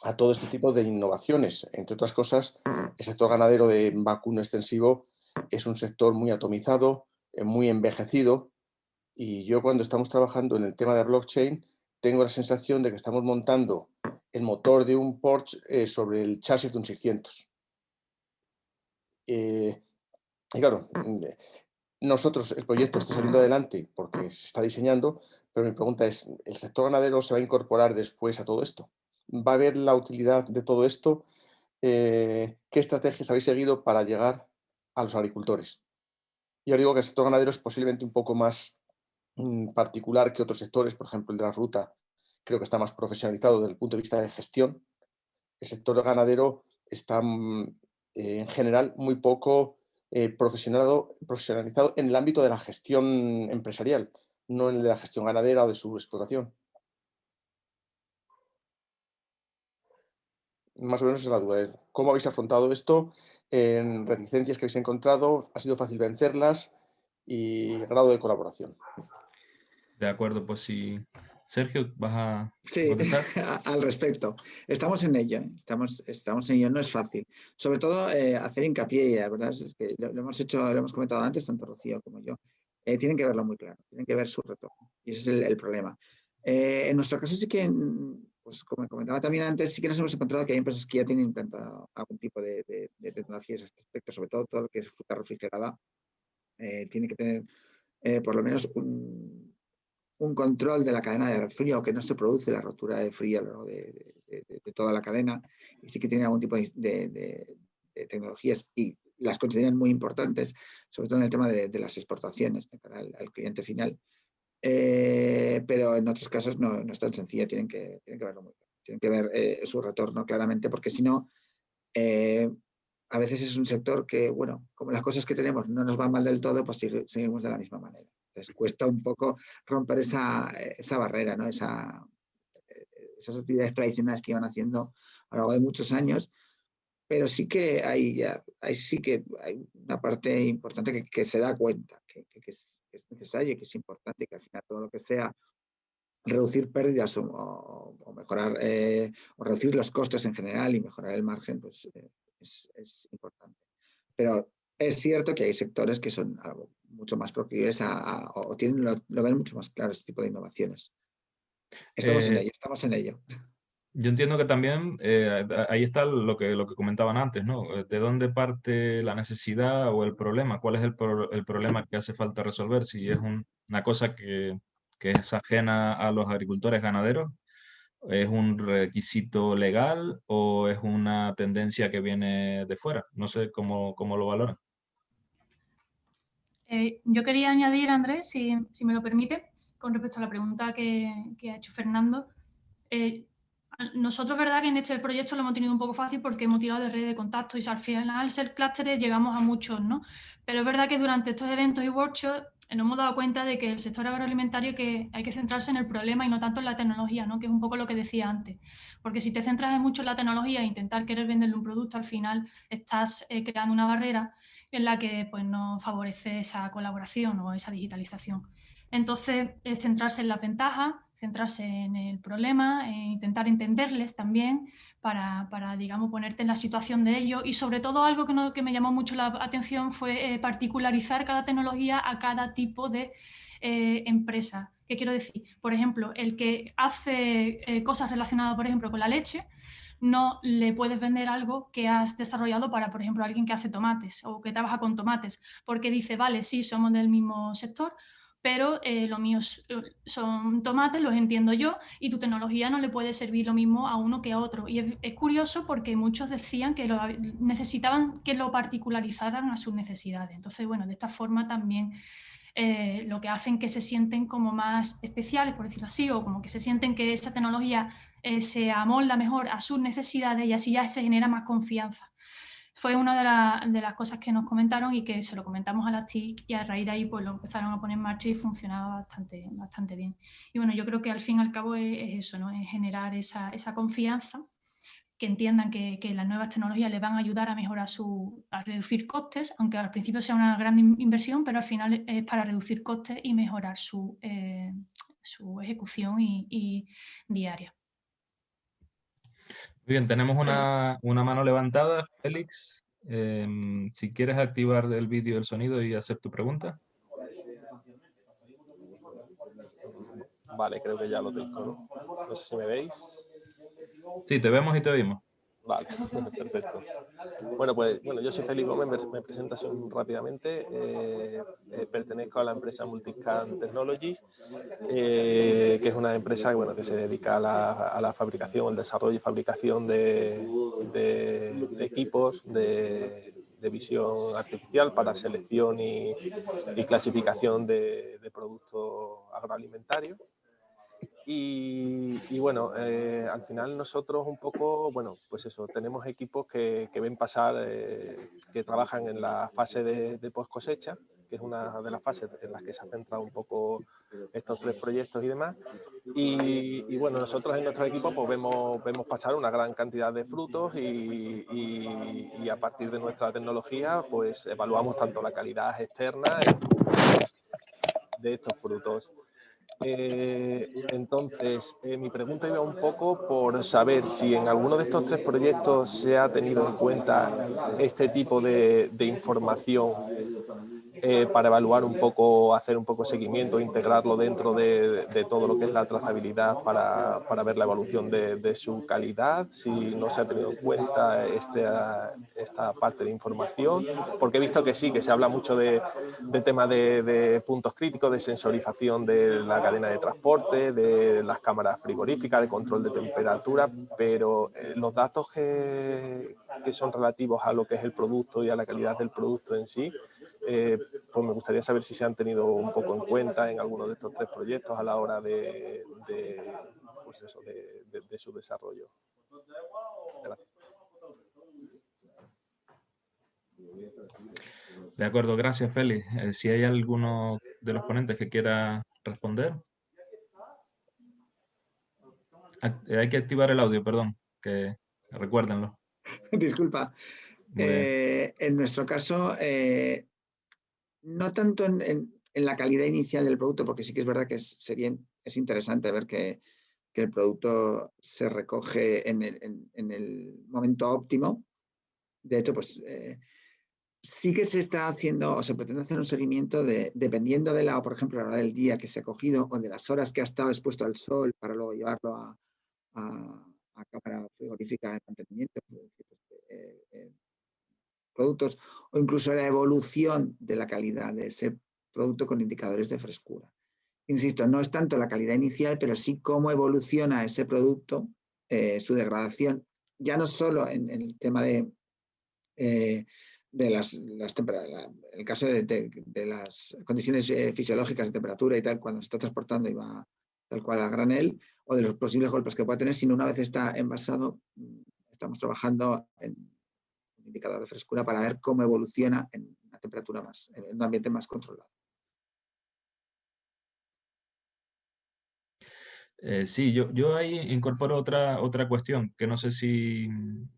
a todo este tipo de innovaciones. Entre otras cosas, el sector ganadero de vacuno extensivo es un sector muy atomizado, muy envejecido, y yo cuando estamos trabajando en el tema de blockchain, tengo la sensación de que estamos montando el motor de un Porsche sobre el chasis de un 600. Y claro, nosotros, el proyecto está saliendo adelante porque se está diseñando, pero mi pregunta es, ¿el sector ganadero se va a incorporar después a todo esto? ¿Va a haber la utilidad de todo esto? ¿Qué estrategias habéis seguido para llegar a los agricultores? Yo digo que el sector ganadero es posiblemente un poco más particular que otros sectores, por ejemplo el de la fruta, creo que está más profesionalizado desde el punto de vista de gestión. El sector ganadero está en general muy poco profesionalizado en el ámbito de la gestión empresarial, no en el de la gestión ganadera o de su explotación. Más o menos es la duda. ¿Cómo habéis afrontado esto? En reticencias que habéis encontrado, ¿ha sido fácil vencerlas? Y grado de colaboración. De acuerdo, pues si Sergio, ¿vas a Sí, contestar? al respecto. Estamos en ello, ¿eh? Estamos en ello, no es fácil. Sobre todo hacer hincapié, y la verdad es que lo hemos comentado antes, tanto Rocío como yo. Tienen que verlo muy claro, tienen que ver su retorno. Y ese es el problema. En nuestro caso sí que, pues como comentaba también antes, sí que nos hemos encontrado que hay empresas que ya tienen implantado algún tipo de tecnologías a este aspecto, sobre todo lo que es fruta refrigerada. Tiene que tener por lo menos un control de la cadena de frío, que no se produce la rotura de frío a lo largo de toda la cadena, y sí que tienen algún tipo de tecnologías y las consideran muy importantes, sobre todo en el tema de las exportaciones de cara al cliente final. Pero en otros casos no es tan sencillo, tienen que verlo muy claro. Tienen que ver su retorno claramente, porque si no, a veces es un sector que, bueno, como las cosas que tenemos no nos van mal del todo, pues seguimos de la misma manera. Entonces cuesta un poco romper esa barrera, ¿no? Esas actividades tradicionales que iban haciendo a lo largo de muchos años, pero sí que hay una parte importante que se da cuenta que es necesario, que es importante, que al final todo lo que sea reducir pérdidas o mejorar o reducir los costes en general y mejorar el margen, pues es importante. Pero es cierto que hay sectores que son algo mucho más proclives o tienen, lo ven mucho más claro este tipo de innovaciones. Estamos en ello. Yo entiendo que también ahí está lo que comentaban antes, ¿no? ¿De dónde parte la necesidad o el problema? ¿Cuál es el problema que hace falta resolver? Si es una cosa que es ajena a los agricultores ganaderos, ¿es un requisito legal o es una tendencia que viene de fuera? No sé cómo lo valoran. Yo quería añadir, Andrés, si me lo permite, con respecto a la pregunta que ha hecho Fernando. Nosotros, verdad que en este proyecto lo hemos tenido un poco fácil porque hemos tirado de red de contactos y al final, al ser clústeres, llegamos a muchos, ¿no? Pero es verdad que durante estos eventos y workshops nos hemos dado cuenta de que el sector agroalimentario que hay que centrarse en el problema y no tanto en la tecnología, ¿no? Que es un poco lo que decía antes. Porque si te centras mucho en la tecnología e intentar querer venderle un producto, al final estás creando una barrera en la que pues, no favorece esa colaboración o esa digitalización. Entonces, centrarse en las ventajas, centrarse en el problema, intentar entenderles también para, digamos, ponerte en la situación de ellos y sobre todo algo que me llamó mucho la atención fue particularizar cada tecnología a cada tipo de empresa. ¿Qué quiero decir? Por ejemplo, el que hace cosas relacionadas, por ejemplo, con la leche, no le puedes vender algo que has desarrollado para, por ejemplo, alguien que hace tomates o que trabaja con tomates, porque dice, vale, sí, somos del mismo sector, pero lo mío son tomates, los entiendo yo, y tu tecnología no le puede servir lo mismo a uno que a otro. Y es curioso porque muchos decían que necesitaban que lo particularizaran a sus necesidades. Entonces, bueno, de esta forma también lo que hacen que se sienten como más especiales, por decirlo así, o como que se sienten que esa tecnología se amolda mejor a sus necesidades y así ya se genera más confianza. Fue una de las cosas que nos comentaron y que se lo comentamos a las TIC y a raíz de ahí pues lo empezaron a poner en marcha y funcionaba bastante bien. Y bueno, yo creo que al fin y al cabo es eso, ¿no? Es generar esa confianza, que entiendan que las nuevas tecnologías les van a ayudar a mejorar a reducir costes, aunque al principio sea una gran inversión, pero al final es para reducir costes y mejorar su ejecución y diaria. Muy bien, tenemos una mano levantada, Félix. Si quieres activar el vídeo y el sonido y hacer tu pregunta. Vale, creo que ya lo tengo, ¿no? No sé si me veis. Sí, te vemos y te oímos. Vale, perfecto. Bueno, yo soy Félix Gómez, me presento así rápidamente. Pertenezco a la empresa Multiscan Technologies, que es una empresa que se dedica a la fabricación, el desarrollo y fabricación de equipos de visión artificial para selección y clasificación de productos agroalimentarios. Y bueno, al final nosotros un poco, pues eso, tenemos equipos que ven pasar, que trabajan en la fase de post cosecha, que es una de las fases en las que se han centrado un poco estos 3 proyectos y demás. Y bueno, nosotros en nuestro equipo pues vemos pasar una gran cantidad de frutos y a partir de nuestra tecnología pues evaluamos tanto la calidad externa de estos frutos. Entonces, mi pregunta iba un poco por saber si en alguno de estos 3 proyectos se ha tenido en cuenta este tipo de información para evaluar un poco, hacer un poco seguimiento, integrarlo dentro de todo lo que es la trazabilidad para ver la evolución de su calidad, si no se ha tenido en cuenta esta parte de información, porque he visto que sí, que se habla mucho de temas de puntos críticos, de sensorización de la cadena de transporte, de las cámaras frigoríficas, de control de temperatura, pero los datos que son relativos a lo que es el producto y a la calidad del producto en sí, pues me gustaría saber si se han tenido un poco en cuenta en alguno de estos 3 proyectos a la hora de su desarrollo. Gracias. De acuerdo, gracias, Félix. Si hay alguno de los ponentes que quiera responder. Hay que activar el audio, perdón, que recuérdenlo. Disculpa. En nuestro caso, no tanto en la calidad inicial del producto, porque sí que es verdad que es interesante ver que el producto se recoge en el momento óptimo. De hecho, pues sí que se está haciendo o se pretende hacer un seguimiento dependiendo de por ejemplo, la hora del día que se ha cogido o de las horas que ha estado expuesto al sol para luego llevarlo a cámara frigorífica de mantenimiento de ciertos productos, o incluso la evolución de la calidad de ese producto con indicadores de frescura. Insisto, no es tanto la calidad inicial, pero sí cómo evoluciona ese producto, su degradación, ya no solo en el tema de el caso de las condiciones fisiológicas de temperatura y tal, cuando se está transportando y va tal cual a granel, o de los posibles golpes que pueda tener, sino una vez está envasado, estamos trabajando en un indicador de frescura para ver cómo evoluciona en una temperatura en un ambiente más controlado. Sí, yo ahí incorporo otra cuestión que no sé si,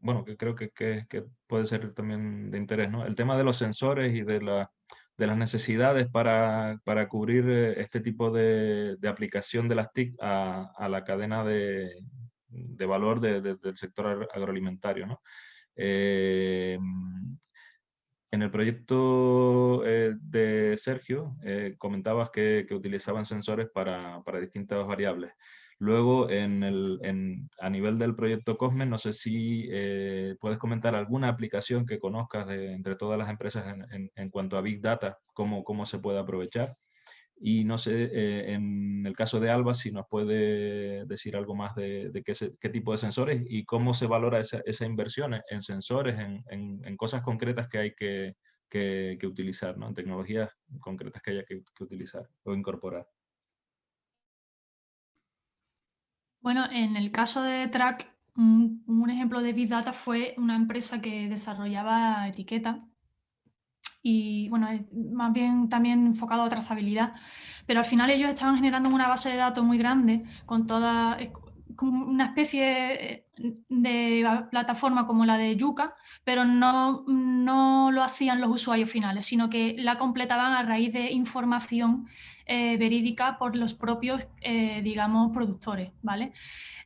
bueno, que creo que puede ser también de interés, ¿no? El tema de los sensores y de las necesidades para cubrir este tipo de aplicación de las TIC a la cadena de valor del sector agroalimentario, ¿no? En el proyecto de Sergio, comentabas que utilizaban sensores para distintas variables. Luego, a nivel del proyecto COSME, no sé si puedes comentar alguna aplicación que conozcas entre todas las empresas en cuanto a Big Data, cómo se puede aprovechar. Y no sé, en el caso de Alba, si nos puede decir algo más de qué tipo de sensores y cómo se valora esa inversión en sensores, en cosas concretas que hay que utilizar, ¿no? En tecnologías concretas que haya que utilizar o incorporar. Bueno, en el caso de Track, un ejemplo de Big Data fue una empresa que desarrollaba etiquetas y, bueno, es más bien también enfocado a trazabilidad, pero al final ellos estaban generando una base de datos muy grande con como una especie de plataforma como la de Yuka, pero no lo hacían los usuarios finales, sino que la completaban a raíz de información verídica por los propios, digamos, productores, ¿vale?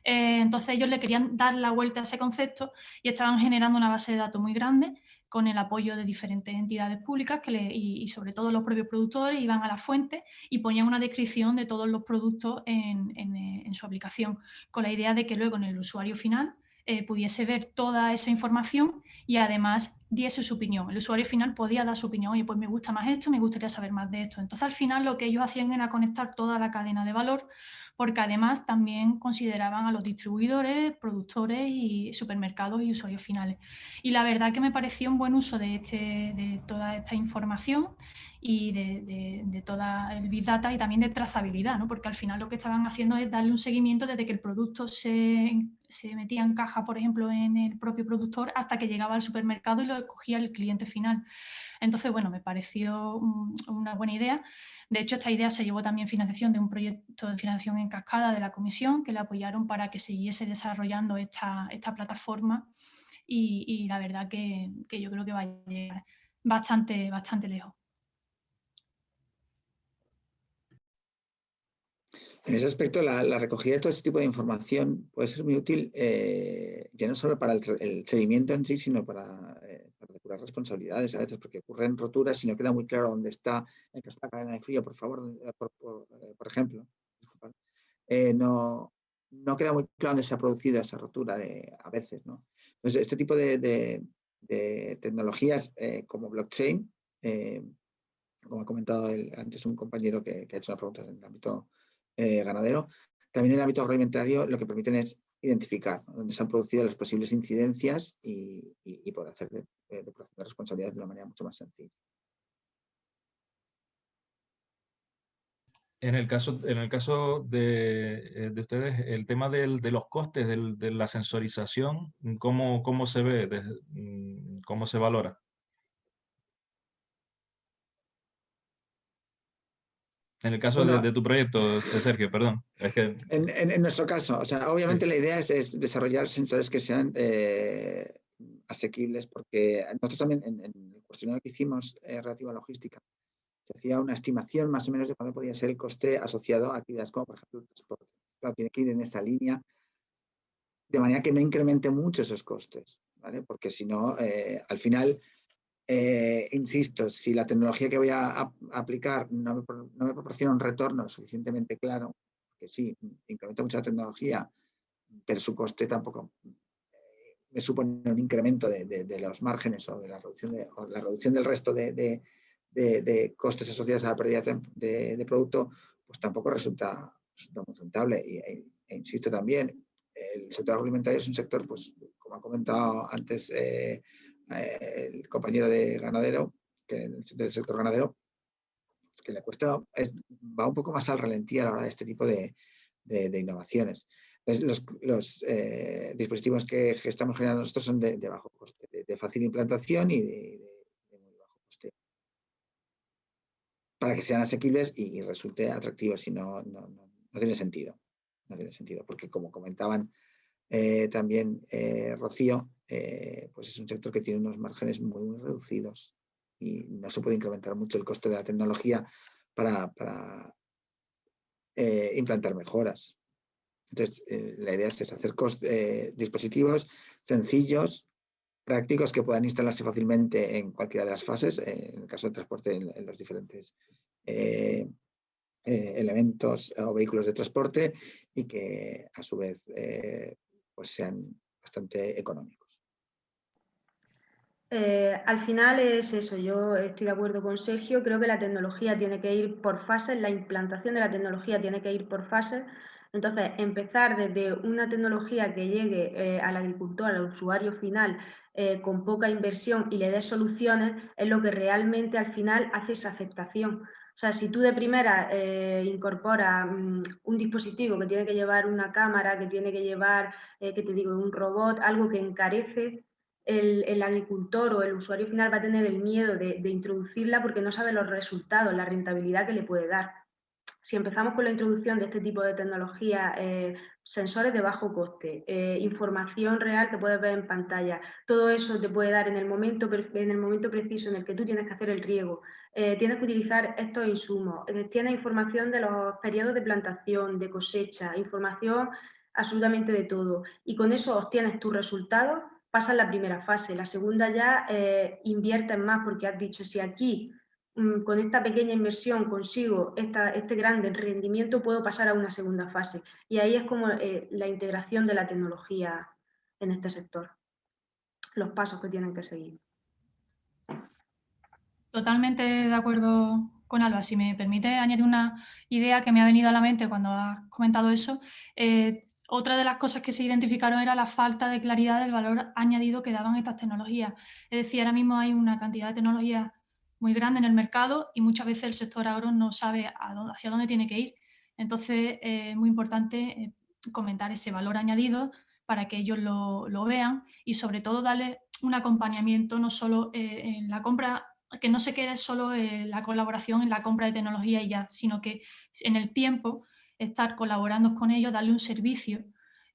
Entonces ellos le querían dar la vuelta a ese concepto y estaban generando una base de datos muy grande con el apoyo de diferentes entidades públicas y sobre todo los propios productores iban a la fuente y ponían una descripción de todos los productos en su aplicación, con la idea de que luego en el usuario final pudiese ver toda esa información y además diese su opinión. El usuario final podía dar su opinión, oye, pues me gusta más esto, me gustaría saber más de esto. Entonces, al final, lo que ellos hacían era conectar toda la cadena de valor, porque además también consideraban a los distribuidores, productores y supermercados y usuarios finales. Y la verdad que me pareció un buen uso de toda esta información y de toda el Big Data y también de trazabilidad, ¿no? Porque al final lo que estaban haciendo es darle un seguimiento desde que el producto se metía en caja, por ejemplo, en el propio productor, hasta que llegaba al supermercado y lo cogía el cliente final. Entonces, bueno, me pareció una buena idea. De hecho, esta idea se llevó también financiación de un proyecto de financiación en cascada de la Comisión, que le apoyaron para que siguiese desarrollando esta plataforma y la verdad que yo creo que va a llegar bastante lejos. En ese aspecto, la recogida de todo este tipo de información puede ser muy útil, ya no solo para el seguimiento en sí, sino para depurar responsabilidades a veces, porque ocurren roturas y no queda muy claro dónde está la cadena de frío, por favor, por ejemplo. No queda muy claro dónde se ha producido esa rotura a veces, ¿no? Entonces, este tipo de tecnologías como blockchain, como ha comentado antes un compañero que ha hecho una pregunta en el ámbito ganadero, también en el ámbito agroalimentario lo que permiten es identificar, ¿no?, dónde se han producido las posibles incidencias y poder hacer depuración de responsabilidad de una manera mucho más sencilla. En el caso de ustedes, el tema de los costes de la sensorización, ¿cómo se ve? ¿Cómo se valora? En el caso Bueno, de tu proyecto, Sergio, perdón. Es que... en nuestro caso, o sea, obviamente Sí. la idea es desarrollar sensores que sean asequibles, porque nosotros también en el cuestionario que hicimos relativo a logística, se hacía una estimación más o menos de cuándo podía ser el coste asociado a actividades como, por ejemplo, el transporte. Claro, tiene que ir en esa línea de manera que no incremente mucho esos costes, ¿vale? Porque si no, al final, insisto, si la tecnología que voy a aplicar no me proporciona un retorno suficientemente claro, que sí, incrementa mucho la tecnología, pero su coste tampoco me supone un incremento de los márgenes o de la reducción del resto de costes asociados a la pérdida de producto, pues tampoco resulta muy rentable. E insisto también, el sector agroalimentario es un sector, pues como ha comentado antes el compañero de ganadero, del sector ganadero, que le cuesta, va un poco más al ralentí a la hora de este tipo de innovaciones. Entonces, los dispositivos que estamos generando nosotros son de bajo coste, de fácil implantación y de muy bajo coste, para que sean asequibles y resulte atractivo. Si no, no tiene sentido. No tiene sentido, porque como comentaban también Rocío, pues es un sector que tiene unos márgenes muy, muy reducidos y no se puede incrementar mucho el coste de la tecnología para implantar mejoras. Entonces, la idea es hacer dispositivos sencillos, prácticos, que puedan instalarse fácilmente en cualquiera de las fases, en el caso del transporte, en los diferentes elementos o vehículos de transporte, y que a su vez pues sean bastante económicos. Al final es eso, yo estoy de acuerdo con Sergio, creo que la tecnología tiene que ir por fases, la implantación de la tecnología tiene que ir por fases. Entonces, empezar desde una tecnología que llegue al agricultor, al usuario final, con poca inversión y le dé soluciones, es lo que realmente al final hace esa aceptación. O sea, si tú de primera incorporas un dispositivo que tiene que llevar una cámara, que tiene que llevar, que te digo, un robot, algo que encarece, el agricultor o el usuario final va a tener el miedo de introducirla porque no sabe los resultados, la rentabilidad que le puede dar. Si empezamos con la introducción de este tipo de tecnología, sensores de bajo coste, información real que puedes ver en pantalla, todo eso te puede dar en el momento preciso en el que tú tienes que hacer el riego, tienes que utilizar estos insumos, tienes información de los periodos de plantación, de cosecha, información absolutamente de todo, y con eso obtienes tus resultados. Pasas la primera fase, la segunda ya inviertes más, porque has dicho, si aquí con esta pequeña inversión consigo este grande rendimiento, puedo pasar a una segunda fase. Y ahí es como la integración de la tecnología en este sector, los pasos que tienen que seguir. Totalmente de acuerdo con Alba. Si me permite añadir una idea que me ha venido a la mente cuando has comentado eso. Otra de las cosas que se identificaron era la falta de claridad del valor añadido que daban estas tecnologías. Es decir, ahora mismo hay una cantidad de tecnologías muy grande en el mercado y muchas veces el sector agro no sabe hacia dónde tiene que ir. Entonces, es muy importante comentar ese valor añadido para que ellos lo vean y sobre todo darle un acompañamiento no solo en la compra, que no se quede solo la colaboración en la compra de tecnología y ya, sino que en el tiempo estar colaborando con ellos, darle un servicio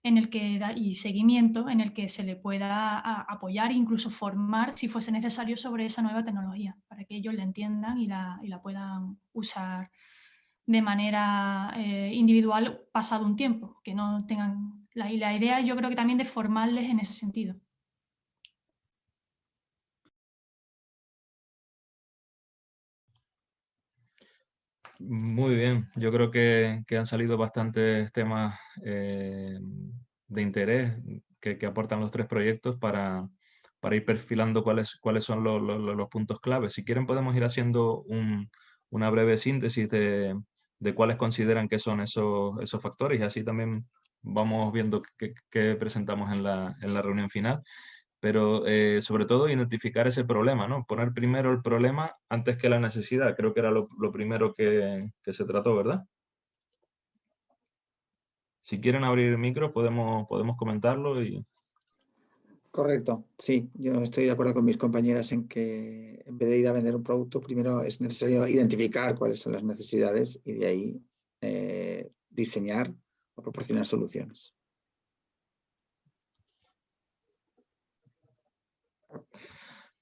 en el que y seguimiento en el que se le pueda apoyar e incluso formar, si fuese necesario, sobre esa nueva tecnología, para que ellos la entiendan y la puedan usar de manera individual pasado un tiempo, que no tengan... Y la idea yo creo que también de formarles en ese sentido. Muy bien, yo creo que han salido bastantes temas de interés que aportan los tres proyectos para ir perfilando cuáles son los puntos clave. Si quieren podemos ir haciendo una breve síntesis de cuáles consideran que son esos factores, y así también vamos viendo qué presentamos en la reunión final. Pero sobre todo identificar ese problema, ¿no? Poner primero el problema antes que la necesidad. Creo que era lo primero que se trató, ¿verdad? Si quieren abrir el micro podemos comentarlo. Correcto, sí, yo estoy de acuerdo con mis compañeras en que en vez de ir a vender un producto, primero es necesario identificar cuáles son las necesidades y de ahí diseñar o proporcionar soluciones.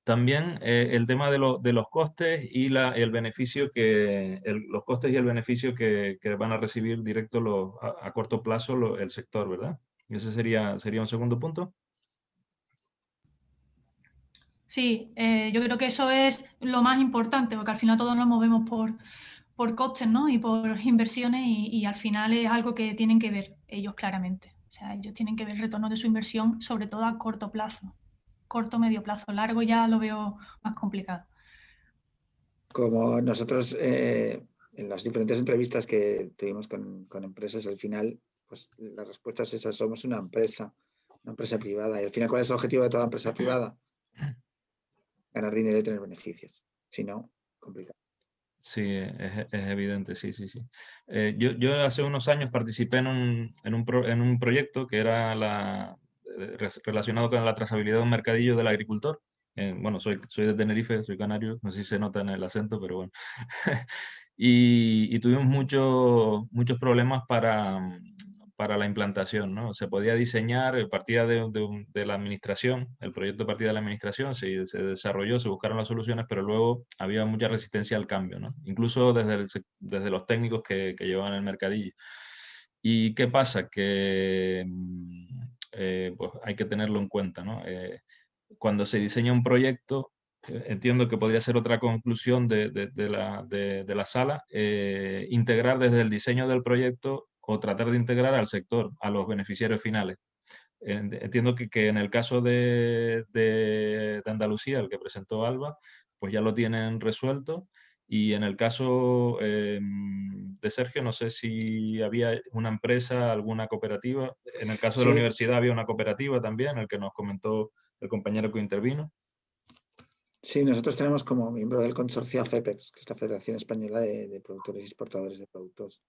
También el tema de los costes y el beneficio los costes y el beneficio que van a recibir directo a corto plazo el sector, ¿verdad? Ese sería un segundo punto. Sí, yo creo que eso es lo más importante, porque al final todos nos movemos por costes, ¿no? Y por inversiones y al final es algo que tienen que ver ellos claramente. O sea, ellos tienen que ver el retorno de su inversión, sobre todo a corto plazo. Corto, medio plazo. Largo ya lo veo más complicado. Como nosotros en las diferentes entrevistas que tuvimos con empresas, al final, pues la respuesta es esa: somos una empresa privada. Y al final, ¿cuál es el objetivo de toda empresa privada? ganar dinero y tener beneficios. Si no, complicado. Sí, es evidente, sí, sí, sí. Yo hace unos años participé en un proyecto que era relacionado con la trazabilidad de un mercadillo del agricultor. Bueno, soy de Tenerife, soy canario, no sé si se nota en el acento, pero bueno. Y tuvimos muchos problemas para la implantación, ¿no? Se podía diseñar, partía de la administración, el proyecto partía de la administración, se desarrolló, se buscaron las soluciones, pero luego había mucha resistencia al cambio, ¿no? Incluso desde los técnicos que llevaban el mercadillo. ¿Y qué pasa? Que pues hay que tenerlo en cuenta, ¿no? Cuando se diseña un proyecto, entiendo que podría ser otra conclusión de la sala, integrar desde el diseño del proyecto o tratar de integrar al sector, a los beneficiarios finales. Entiendo que en el caso de Andalucía, el que presentó Alba, pues ya lo tienen resuelto. Y en el caso de Sergio, no sé si había una empresa, alguna cooperativa. En el caso de la Sí. universidad había una cooperativa también, el que nos comentó el compañero que intervino. Sí, nosotros tenemos como miembro del consorcio FEPEX, que es la Federación Española de Productores y Exportadores de Productos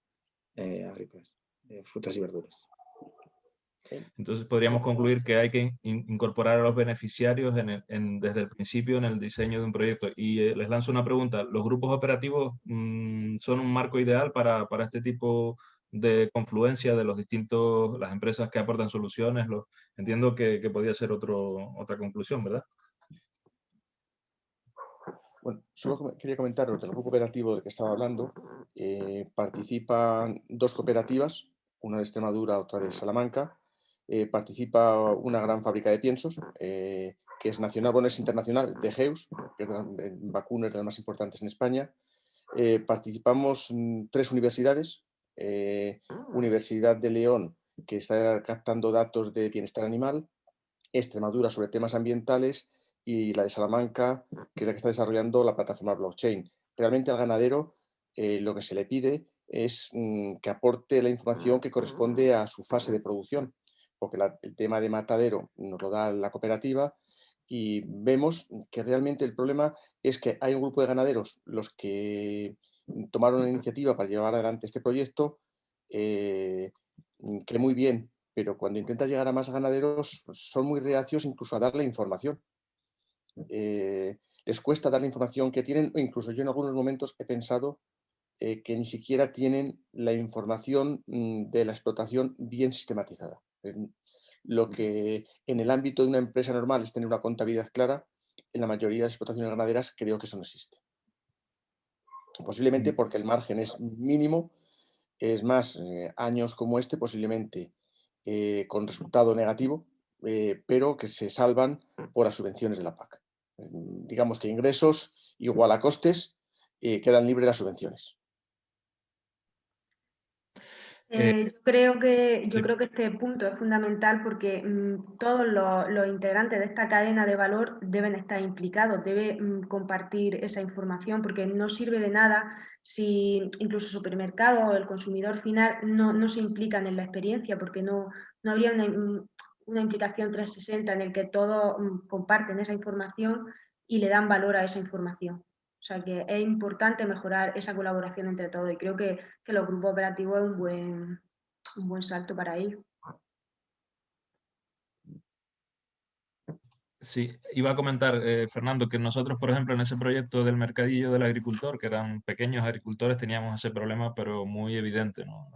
Agrícolas, de frutas y verduras. Entonces podríamos concluir que hay que incorporar a los beneficiarios desde el principio en el diseño de un proyecto. Y les lanzo una pregunta. ¿Los grupos operativos son un marco ideal para este tipo de confluencia de las empresas que aportan soluciones? Entiendo que podría ser otra conclusión, ¿verdad? Bueno, solo quería comentar del grupo cooperativo del que estaba hablando. Participan 2 cooperativas, una de Extremadura, otra de Salamanca. Participa una gran fábrica de piensos, que es nacional, bueno, es internacional, de Geus, que es de vacunas de las más importantes en España. Participamos 3 universidades. Universidad de León, que está captando datos de bienestar animal, Extremadura sobre temas ambientales, y la de Salamanca, que es la que está desarrollando la plataforma blockchain. Realmente al ganadero lo que se le pide es que aporte la información que corresponde a su fase de producción, porque el tema de matadero nos lo da la cooperativa, y vemos que realmente el problema es que hay un grupo de ganaderos, los que tomaron la iniciativa para llevar adelante este proyecto, que muy bien, pero cuando intentas llegar a más ganaderos son muy reacios incluso a darle información. Les cuesta dar la información que tienen, o incluso yo en algunos momentos he pensado que ni siquiera tienen la información de la explotación bien sistematizada. Lo que en el ámbito de una empresa normal es tener una contabilidad clara, en la mayoría de las explotaciones ganaderas creo que eso no existe. Posiblemente porque el margen es mínimo, es más, años como este posiblemente con resultado negativo, pero que se salvan por las subvenciones de la PAC. Digamos que ingresos igual a costes, quedan libres las subvenciones. Yo creo que este punto es fundamental porque todos los integrantes de esta cadena de valor deben estar implicados, deben compartir esa información, porque no sirve de nada si incluso el supermercado o el consumidor final no se implican en la experiencia, porque no habría una implicación 360 en el que todos comparten esa información y le dan valor a esa información. O sea que es importante mejorar esa colaboración entre todos, y creo que los grupos operativos es un buen salto para ello. Sí, iba a comentar, Fernando, que nosotros, por ejemplo, en ese proyecto del mercadillo del agricultor, que eran pequeños agricultores, teníamos ese problema, pero muy evidente, ¿no?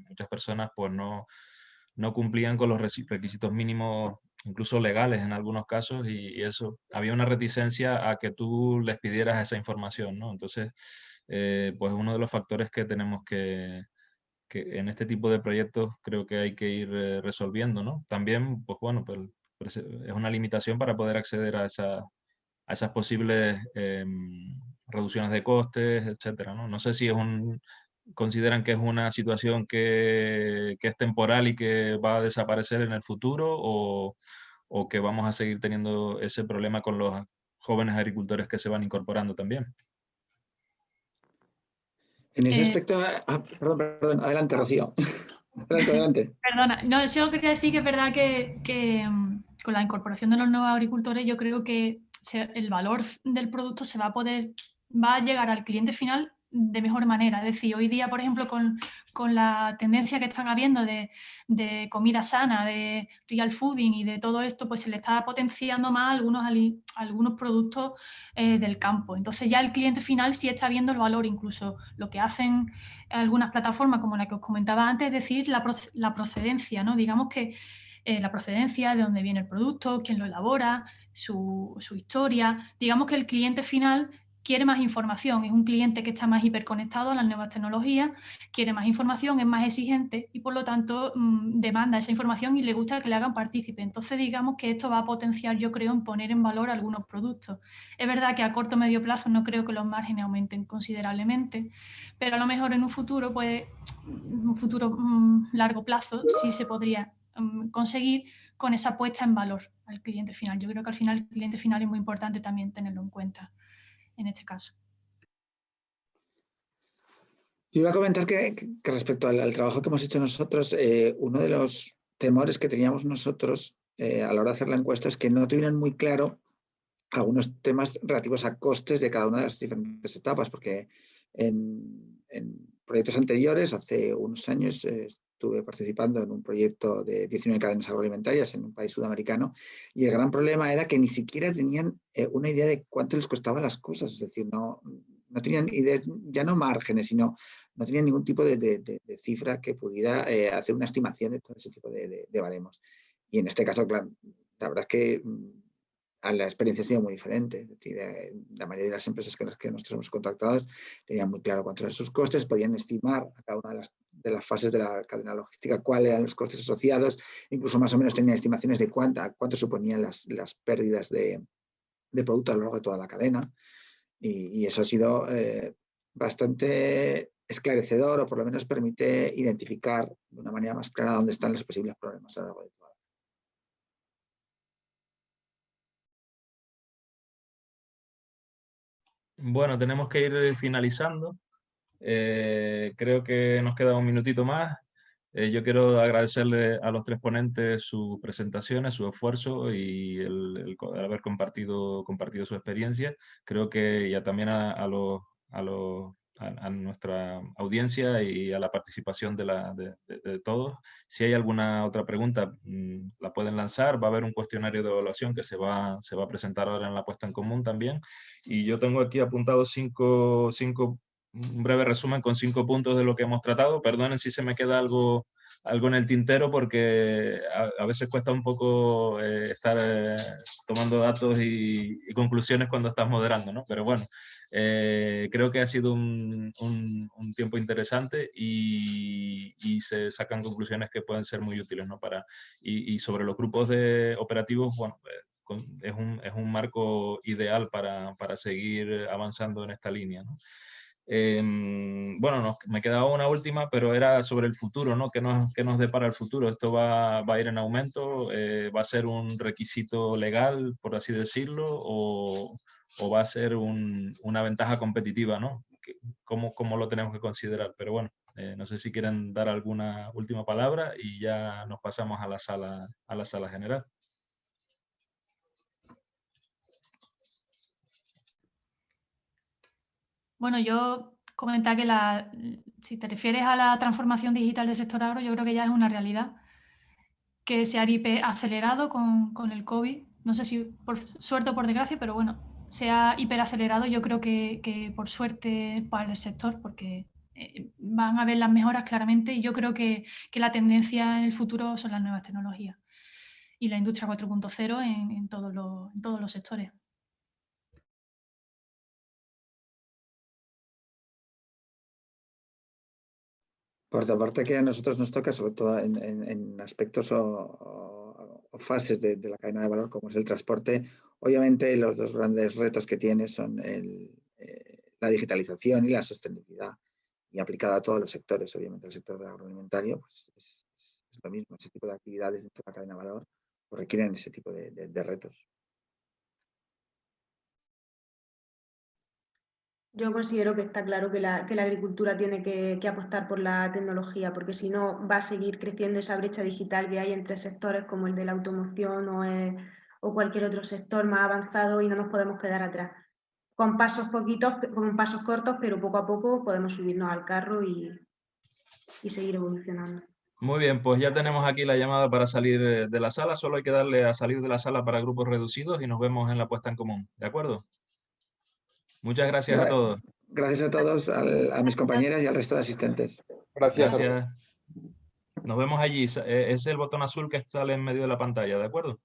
Muchas personas pues no cumplían con los requisitos mínimos, incluso legales en algunos casos, y eso, había una reticencia a que tú les pidieras esa información, ¿no? Entonces, pues uno de los factores que tenemos que en este tipo de proyectos creo que hay que ir resolviendo, ¿no? También, pues bueno, pues es una limitación para poder acceder a esas posibles reducciones de costes, etcétera, ¿no? No sé si consideran que es una situación que es temporal y que va a desaparecer en el futuro, o que vamos a seguir teniendo ese problema con los jóvenes agricultores que se van incorporando también. En ese aspecto, perdón, adelante, Rocío. Adelante. Perdona, no, solo quería decir que es verdad que con la incorporación de los nuevos agricultores yo creo que el valor del producto va a llegar al cliente final de mejor manera. Es decir, hoy día, por ejemplo, con la tendencia que están habiendo de comida sana, de real fooding y de todo esto, pues se le está potenciando más algunos productos del campo. Entonces ya el cliente final sí está viendo el valor, incluso lo que hacen algunas plataformas como la que os comentaba antes, es decir, la procedencia, ¿no? Digamos que la procedencia, de dónde viene el producto, quién lo elabora, su historia. Digamos que el cliente final quiere más información, es un cliente que está más hiperconectado a las nuevas tecnologías, quiere más información, es más exigente y por lo tanto demanda esa información y le gusta que le hagan partícipe. Entonces digamos que esto va a potenciar, yo creo, en poner en valor algunos productos. Es verdad que a corto o medio plazo no creo que los márgenes aumenten considerablemente, pero a lo mejor en un futuro, largo plazo, sí se podría conseguir con esa puesta en valor al cliente final. Yo creo que al final el cliente final es muy importante también tenerlo en cuenta en este caso. Yo iba a comentar que respecto al trabajo que hemos hecho nosotros, uno de los temores que teníamos nosotros a la hora de hacer la encuesta es que no tuvieran muy claro algunos temas relativos a costes de cada una de las diferentes etapas, porque en proyectos anteriores, hace unos años, estuve participando en un proyecto de 19 cadenas agroalimentarias en un país sudamericano y el gran problema era que ni siquiera tenían una idea de cuánto les costaban las cosas, es decir, no tenían ideas, ya no márgenes, sino no tenían ningún tipo de cifra que pudiera hacer una estimación de todo ese tipo de baremos. Y en este caso, claro, la verdad es que la experiencia ha sido muy diferente. Es decir, la mayoría de las empresas que nosotros hemos contactado tenían muy claro cuántos eran sus costes, podían estimar a cada una de las fases de la cadena logística cuáles eran los costes asociados, incluso más o menos tenían estimaciones de cuánto suponían las pérdidas de producto a lo largo de toda la cadena. Y eso ha sido bastante esclarecedor, o por lo menos permite identificar de una manera más clara dónde están los posibles problemas a lo largo de toda la cadena. Bueno, tenemos que ir finalizando. Creo que nos queda un minutito más. Yo quiero agradecerle a los tres ponentes sus presentaciones, su esfuerzo y el haber compartido su experiencia. Creo que ya también a nuestra audiencia y a la participación de todos. Si hay alguna otra pregunta, la pueden lanzar. Va a haber un cuestionario de evaluación que se va a presentar ahora en la puesta en común también. Y yo tengo aquí apuntados un breve resumen con 5 puntos de lo que hemos tratado. Perdonen si se me queda algo en el tintero, porque a veces cuesta un poco estar tomando datos y conclusiones cuando estás moderando, ¿no? Pero bueno, creo que ha sido un tiempo interesante y se sacan conclusiones que pueden ser muy útiles, ¿no? Y sobre los grupos operativos, bueno, es un marco ideal para seguir avanzando en esta línea, ¿no? Bueno, me quedaba una última, pero era sobre el futuro, ¿no? ¿Qué nos depara el futuro? ¿Esto va a ir en aumento? ¿Va a ser un requisito legal, por así decirlo? ¿O va a ser una ventaja competitiva, ¿no? ¿Cómo lo tenemos que considerar? Pero bueno, no sé si quieren dar alguna última palabra y ya nos pasamos a la sala general. Bueno, yo comentaba que si te refieres a la transformación digital del sector agro, yo creo que ya es una realidad que se ha hiperacelerado con el COVID. No sé si por suerte o por desgracia, pero bueno, se ha hiperacelerado. Yo creo que por suerte para el sector, porque van a ver las mejoras claramente y yo creo que la tendencia en el futuro son las nuevas tecnologías y la industria 4.0 en todos los sectores. Por otra parte, que a nosotros nos toca, sobre todo en aspectos o fases de la cadena de valor, como es el transporte, obviamente los dos grandes retos que tiene son la digitalización y la sostenibilidad, y aplicada a todos los sectores. Obviamente el sector agroalimentario pues, es lo mismo, ese tipo de actividades dentro de la cadena de valor pues, requieren ese tipo de retos. Yo considero que está claro que la agricultura tiene que apostar por la tecnología, porque si no va a seguir creciendo esa brecha digital que hay entre sectores como el de la automoción o o cualquier otro sector más avanzado y no nos podemos quedar atrás. Con pasos cortos, pero poco a poco podemos subirnos al carro y seguir evolucionando. Muy bien, pues ya tenemos aquí la llamada para salir de la sala. Solo hay que darle a salir de la sala para grupos reducidos y nos vemos en la puesta en común. ¿De acuerdo? Muchas gracias a todos. Gracias a todos, a mis compañeras y al resto de asistentes. Gracias. Nos vemos allí. Es el botón azul que sale en medio de la pantalla, ¿de acuerdo?